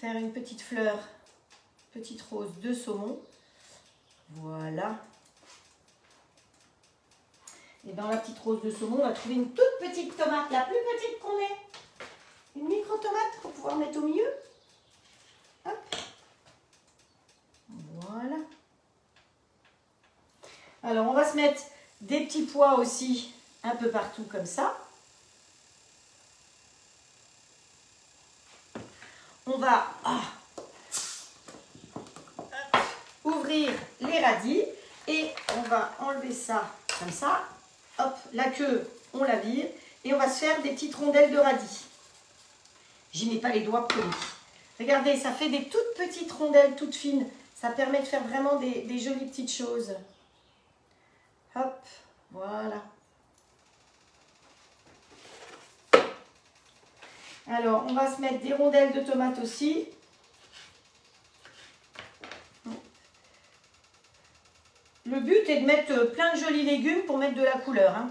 Faire une petite fleur, petite rose de saumon. Voilà. Et dans la petite rose de saumon, on va trouver une toute petite tomate, la plus petite qu'on ait. Une micro-tomate pour pouvoir mettre au milieu. Hop. Voilà. Alors, on va se mettre des petits pois aussi un peu partout comme ça. On va ouvrir les radis et on va enlever ça comme ça. Hop, la queue, on la vire et on va se faire des petites rondelles de radis. J'y mets pas les doigts polis. Regardez, ça fait des toutes petites rondelles, toutes fines. Ça permet de faire vraiment des jolies petites choses. Hop, voilà. Alors, on va se mettre des rondelles de tomates aussi. Le but est de mettre plein de jolis légumes pour mettre de la couleur. Hein.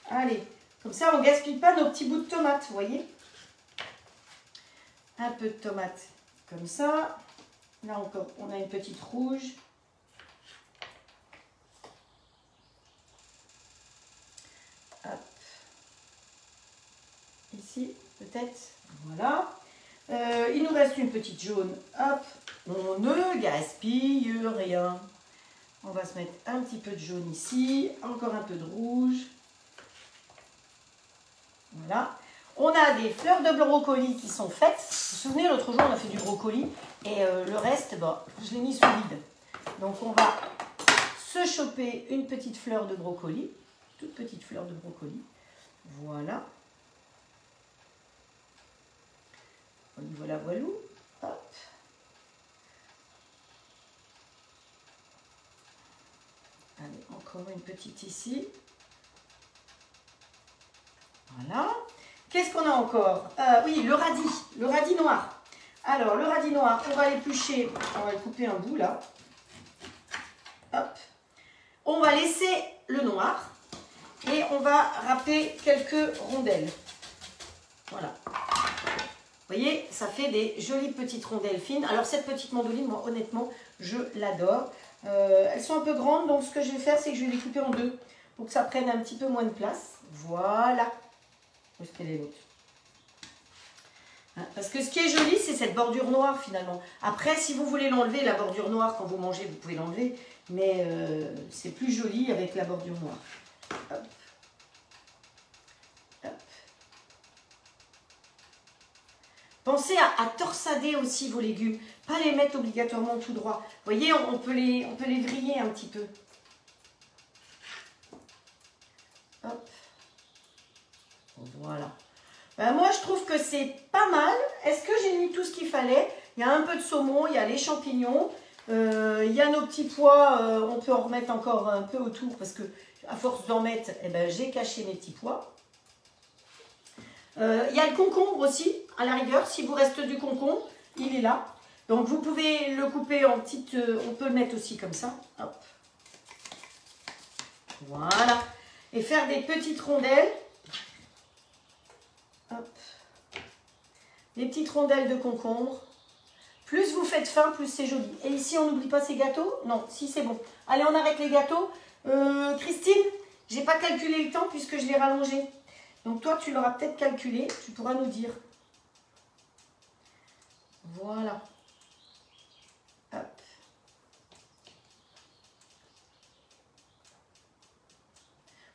Allez, comme ça, on ne gaspille pas nos petits bouts de tomates, vous voyez. Un peu de tomate comme ça. Là encore, on a une petite rouge. Hop. Ici, peut-être. Voilà. Il nous reste une petite jaune. Hop. On ne gaspille rien. On va se mettre un petit peu de jaune ici. Encore un peu de rouge. Voilà. On a des fleurs de brocoli qui sont faites. Vous vous souvenez, l'autre jour, on a fait du brocoli. Et le reste, bon, je l'ai mis sous vide. Donc, on va se choper une petite fleur de brocoli. Toute petite fleur de brocoli. Voilà. Voilà, voilou. Hop. Allez, encore une petite ici. Voilà. Qu'est-ce qu'on a encore? Oui, le radis noir. Alors, le radis noir, on va l'éplucher, on va le couper un bout là. Hop. On va laisser le noir et on va râper quelques rondelles. Voilà. Vous voyez, ça fait des jolies petites rondelles fines. Alors, cette petite mandoline, moi, honnêtement, je l'adore. Elles sont un peu grandes, donc ce que je vais faire, c'est que je vais les couper en deux pour que ça prenne un petit peu moins de place. Voilà. Où est-ce qu'elle est l'autre? Parce que ce qui est joli, c'est cette bordure noire finalement. Après, si vous voulez l'enlever, la bordure noire, quand vous mangez, vous pouvez l'enlever. Mais c'est plus joli avec la bordure noire. Hop. Hop. Pensez à torsader aussi vos légumes. Pas les mettre obligatoirement tout droit. Vous voyez, on peut les griller un petit peu. Hop. Voilà. Ben moi, je trouve que c'est pas mal. Est-ce que j'ai mis tout ce qu'il fallait? Il y a un peu de saumon, il y a les champignons, il y a nos petits pois. On peut en remettre encore un peu autour parce que à force d'en mettre, eh ben, j'ai caché mes petits pois. Il y a le concombre aussi, à la rigueur. Si vous reste du concombre, il est là. Donc, vous pouvez le couper en petites... on peut le mettre aussi comme ça. Hop. Voilà. Et faire des petites rondelles. Hop. Des petites rondelles de concombre. Plus vous faites fin, plus c'est joli. Et ici, on n'oublie pas ces gâteaux? Non, si, c'est bon. Allez, on arrête les gâteaux. Christine, j'ai pas calculé le temps puisque je l'ai rallongé. Donc, toi, tu l'auras peut-être calculé. Tu pourras nous dire. Voilà. Hop.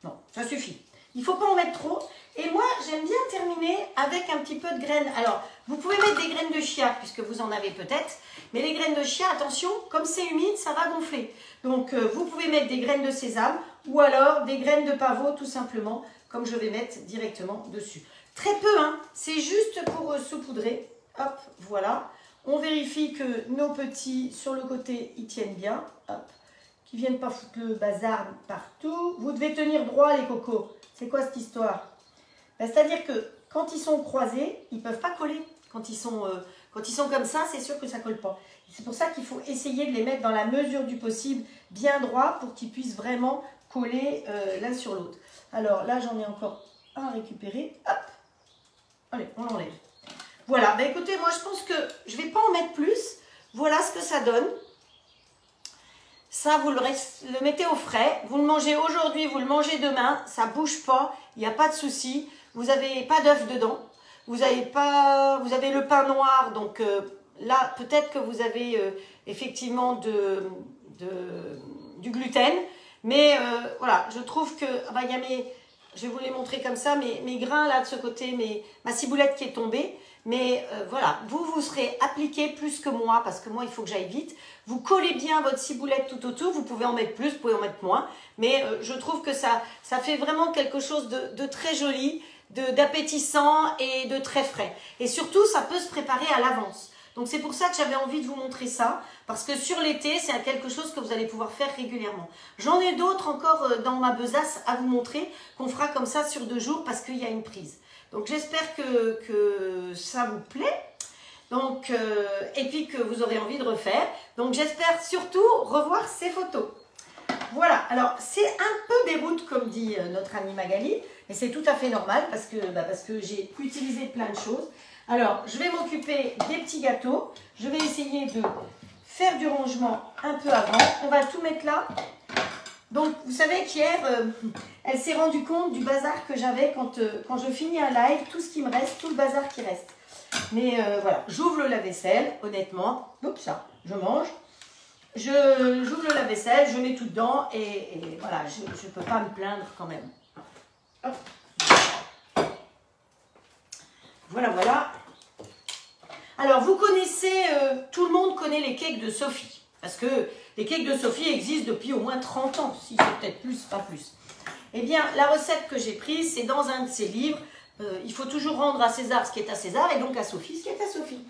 Non, ça suffit. Il ne faut pas en mettre trop. Et moi, j'aime bien terminer avec un petit peu de graines. Alors, vous pouvez mettre des graines de chia, puisque vous en avez peut-être. Mais les graines de chia, attention, comme c'est humide, ça va gonfler. Donc, vous pouvez mettre des graines de sésame ou alors des graines de pavot, tout simplement, comme je vais mettre directement dessus. Très peu, hein. C'est juste pour saupoudrer. Hop, voilà. On vérifie que nos petits, sur le côté, ils tiennent bien. Hop. Qu'ils ne viennent pas foutre le bazar partout. Vous devez tenir droit, les cocos. C'est quoi cette histoire? Ben, c'est-à-dire que quand ils sont croisés, ils ne peuvent pas coller. Quand ils sont comme ça, c'est sûr que ça ne colle pas. C'est pour ça qu'il faut essayer de les mettre dans la mesure du possible, bien droit, pour qu'ils puissent vraiment coller l'un sur l'autre. Alors là, j'en ai encore un à récupérer. Hop. Allez, on l'enlève. Voilà, bah écoutez, moi je pense que je ne vais pas en mettre plus. Voilà ce que ça donne. Ça, vous le mettez au frais. Vous le mangez aujourd'hui, vous le mangez demain. Ça ne bouge pas, il n'y a pas de souci. Vous n'avez pas d'œuf dedans. Vous avez le pain noir, donc là, peut-être que vous avez effectivement du gluten. Mais voilà, je trouve que... Ah bah, y a je vais vous les montrer comme ça, mes grains là de ce côté, ma ciboulette qui est tombée. Mais voilà, vous serez appliqué plus que moi, parce que moi, il faut que j'aille vite. Vous collez bien votre ciboulette tout autour. Vous pouvez en mettre plus, vous pouvez en mettre moins. Mais je trouve que ça fait vraiment quelque chose de très joli, d'appétissant et de très frais. Et surtout, ça peut se préparer à l'avance. Donc, c'est pour ça que j'avais envie de vous montrer ça. Parce que sur l'été, c'est quelque chose que vous allez pouvoir faire régulièrement. J'en ai d'autres encore dans ma besace à vous montrer, qu'on fera comme ça sur 2 jours, parce qu'il y a une prise. Donc, j'espère que ça vous plaît. Donc, et puis que vous aurez envie de refaire. Donc, j'espère surtout revoir ces photos. Voilà. Alors, c'est un peu déroute, comme dit notre amie Magali. Mais c'est tout à fait normal parce que j'ai utilisé plein de choses. Alors, je vais m'occuper des petits gâteaux. Je vais essayer de faire du rangement un peu avant. On va tout mettre là. Donc, vous savez qu'hier, elle s'est rendue compte du bazar que j'avais quand je finis un live, tout ce qui me reste, tout le bazar qui reste. Mais voilà, j'ouvre le lave-vaisselle, honnêtement. Oups, ça, je mange. J'ouvre le lave-vaisselle, je mets tout dedans et voilà, je ne peux pas me plaindre quand même. Hop. Voilà, voilà. Alors, vous connaissez, tout le monde connaît les cakes de Sophie. Parce que les cakes de Sophie existent depuis au moins 30 ans, si c'est peut-être plus, pas plus. Eh bien, la recette que j'ai prise, c'est dans un de ses livres. Il faut toujours rendre à César ce qui est à César et donc à Sophie ce qui est à Sophie.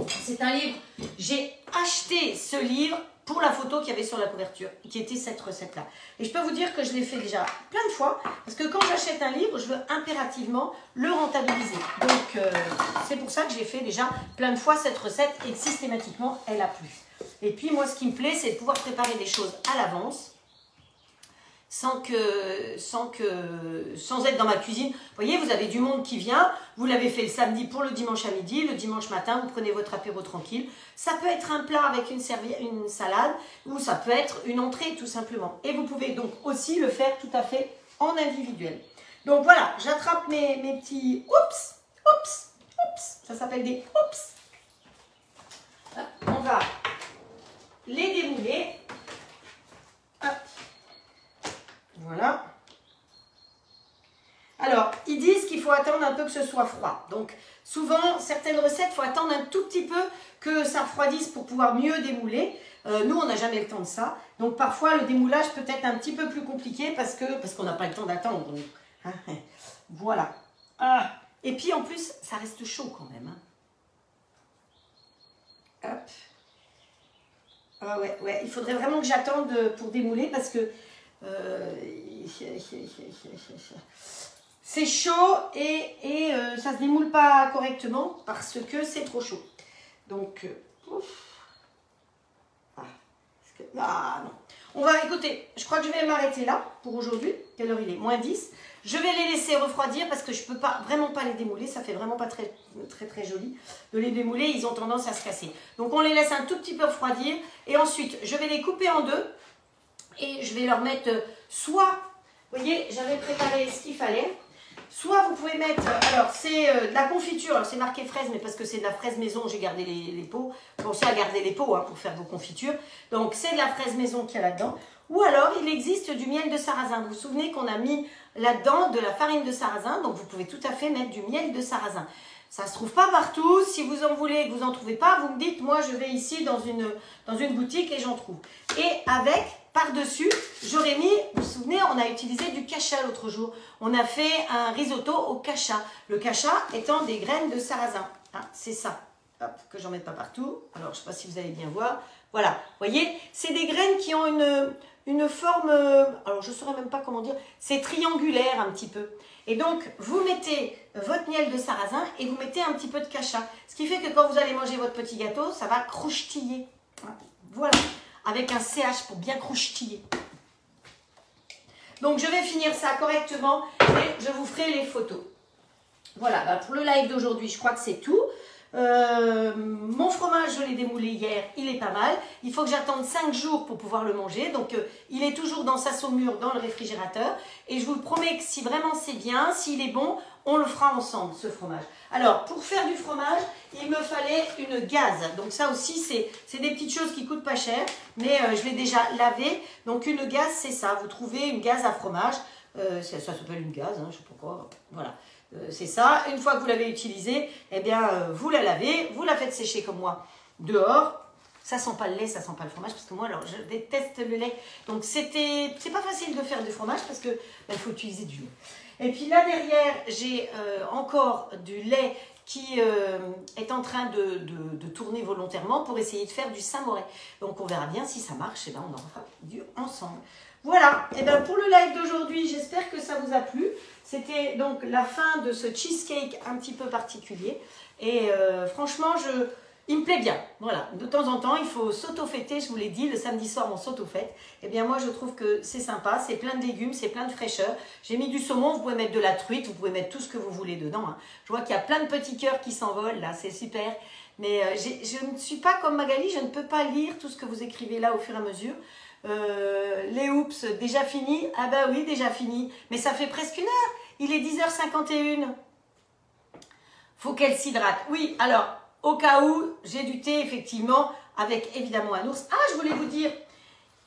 C'est un livre. J'ai acheté ce livre pour la photo qu'il y avait sur la couverture, qui était cette recette-là. Et je peux vous dire que je l'ai fait déjà plein de fois, parce que quand j'achète un livre, je veux impérativement le rentabiliser. Donc, c'est pour ça que j'ai fait déjà plein de fois cette recette et que systématiquement, elle a plu. Et puis, moi, ce qui me plaît, c'est de pouvoir préparer des choses à l'avance, sans être dans ma cuisine. Vous voyez, vous avez du monde qui vient, vous l'avez fait le samedi pour le dimanche à midi, le dimanche matin, vous prenez votre apéro tranquille. Ça peut être un plat avec une salade, ou ça peut être une entrée tout simplement. Et vous pouvez donc aussi le faire tout à fait en individuel. Donc voilà, j'attrape mes petits oups, ça s'appelle des oups. On va les démouler. Hop. Voilà. Alors, ils disent qu'il faut attendre un peu que ce soit froid. Donc, souvent, certaines recettes, il faut attendre un tout petit peu que ça refroidisse pour pouvoir mieux démouler. Nous, on n'a jamais le temps de ça. Donc, parfois, le démoulage peut être un petit peu plus compliqué parce qu'on n'a pas le temps d'attendre. Voilà. Ah. Et puis, en plus, ça reste chaud quand même. Hein. Hop. Ah ouais, il faudrait vraiment que j'attende pour démouler parce que c'est chaud et ça se démoule pas correctement parce que c'est trop chaud. Donc, non. On va écouter, je crois que je vais m'arrêter là pour aujourd'hui. Quelle heure il est? -10. Je vais les laisser refroidir parce que je peux vraiment pas les démouler. Ça fait vraiment pas très joli de les démouler. Ils ont tendance à se casser. Donc on les laisse un tout petit peu refroidir. Et ensuite, je vais les couper en deux. Et je vais leur mettre soit, vous voyez, j'avais préparé ce qu'il fallait. Soit vous pouvez mettre, alors c'est de la confiture, alors c'est marqué fraise, mais parce que c'est de la fraise maison, j'ai gardé les pots. Pensez à garder les pots pour faire vos confitures. Donc c'est de la fraise maison qu'il y a là-dedans. Ou alors il existe du miel de sarrasin. Vous vous souvenez qu'on a mis là-dedans de la farine de sarrasin, donc vous pouvez tout à fait mettre du miel de sarrasin. Ça ne se trouve pas partout. Si vous en voulez et que vous n'en trouvez pas, vous me dites, moi je vais ici dans une boutique et j'en trouve. Et avec, par-dessus, j'aurais mis, vous vous souvenez, on a utilisé du cacha l'autre jour. On a fait un risotto au cacha. Le cacha étant des graines de sarrasin. Hein, c'est ça. Hop, que j'en mette pas partout. Alors, je ne sais pas si vous allez bien voir. Voilà, vous voyez, c'est des graines qui ont une forme, alors je ne saurais même pas comment dire, c'est triangulaire un petit peu. Et donc, vous mettez votre miel de sarrasin et vous mettez un petit peu de cacha. Ce qui fait que quand vous allez manger votre petit gâteau, ça va croustiller. Voilà, avec un CH pour bien croustiller. Donc je vais finir ça correctement et je vous ferai les photos. Voilà, bah pour le live d'aujourd'hui, je crois que c'est tout. Mon fromage, je l'ai démoulé hier, il est pas mal. Il faut que j'attende 5 jours pour pouvoir le manger. Donc, il est toujours dans sa saumure, dans le réfrigérateur. Et je vous promets que si vraiment c'est bien, s'il est bon, on le fera ensemble, ce fromage. Alors, pour faire du fromage, il me fallait une gaze. Donc, ça aussi, c'est des petites choses qui coûtent pas cher. Mais je l'ai déjà lavé. Donc, une gaze, c'est ça. Vous trouvez une gaze à fromage. Ça s'appelle une gaze, hein, je sais pas quoi. Voilà. C'est ça, une fois que vous l'avez utilisée, eh bien, vous la lavez, vous la faites sécher comme moi dehors. Ça sent pas le lait, ça sent pas le fromage, parce que moi, alors, je déteste le lait. Donc, c'est pas facile de faire du fromage, parce que il faut utiliser du lait. Et puis là, derrière, j'ai encore du lait qui est en train de tourner volontairement pour essayer de faire du Saint-Moré. Donc, on verra bien si ça marche, et ben, on en fera du ensemble. Voilà, et bien pour le live d'aujourd'hui, j'espère que ça vous a plu. C'était donc la fin de ce cheesecake un petit peu particulier. Et franchement, il me plaît bien. Voilà, de temps en temps, il faut s'auto-fêter, je vous l'ai dit, le samedi soir, on s'auto-fête. Et bien moi, je trouve que c'est sympa, c'est plein de légumes, c'est plein de fraîcheur. J'ai mis du saumon, vous pouvez mettre de la truite, vous pouvez mettre tout ce que vous voulez dedans. Hein. Je vois qu'il y a plein de petits cœurs qui s'envolent, là, c'est super. Mais je ne suis pas comme Magali, je ne peux pas lire tout ce que vous écrivez là au fur et à mesure. Les oups, déjà fini? Ah bah oui, déjà fini. Mais ça fait presque 1 heure. Il est 10h51. Faut qu'elle s'hydrate. Oui, alors, au cas où, j'ai du thé, effectivement, avec évidemment un ours. Ah, je voulais vous dire,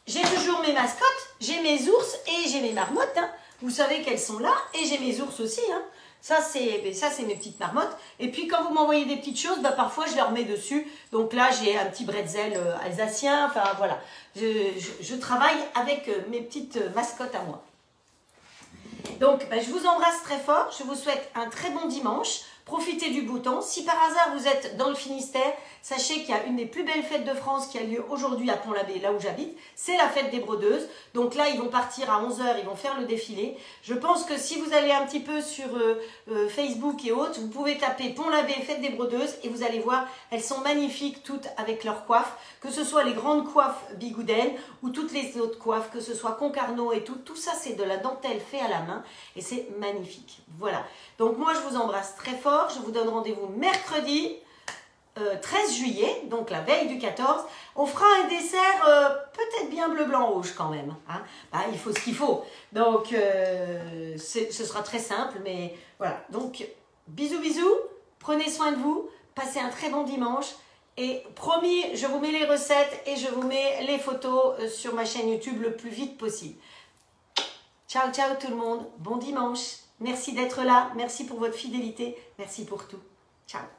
j'ai toujours mes mascottes, j'ai mes ours et j'ai mes marmottes. Hein. Vous savez qu'elles sont là et j'ai mes ours aussi. Hein. Ça, c'est mes petites marmottes. Et puis, quand vous m'envoyez des petites choses, bah, parfois, je leur mets dessus. Donc là, j'ai un petit bretzel alsacien. Enfin, voilà. Je travaille avec mes petites mascottes à moi. Donc, bah, je vous embrasse très fort. Je vous souhaite un très bon dimanche. Profitez du beau temps. Si par hasard vous êtes dans le Finistère, sachez qu'il y a une des plus belles fêtes de France qui a lieu aujourd'hui à Pont-l'Abbé, là où j'habite. C'est la fête des brodeuses. Donc là, ils vont partir à 11 h, ils vont faire le défilé. Je pense que si vous allez un petit peu sur Facebook et autres, vous pouvez taper Pont-l'Abbé, fête des brodeuses, et vous allez voir, elles sont magnifiques toutes avec leurs coiffes, que ce soit les grandes coiffes Bigouden ou toutes les autres coiffes, que ce soit Concarneau et tout. Tout ça, c'est de la dentelle fait à la main et c'est magnifique. Voilà. Donc moi, je vous embrasse très fort. Je vous donne rendez-vous mercredi 13 juillet, donc la veille du 14. On fera un dessert peut-être bien bleu, blanc, rouge quand même. Hein. Bah, il faut ce qu'il faut. Donc, ce sera très simple, mais voilà. Donc, bisous, bisous. Prenez soin de vous. Passez un très bon dimanche. Et promis, je vous mets les recettes et je vous mets les photos sur ma chaîne YouTube le plus vite possible. Ciao, ciao tout le monde. Bon dimanche. Merci d'être là. Merci pour votre fidélité. Merci pour tout. Ciao.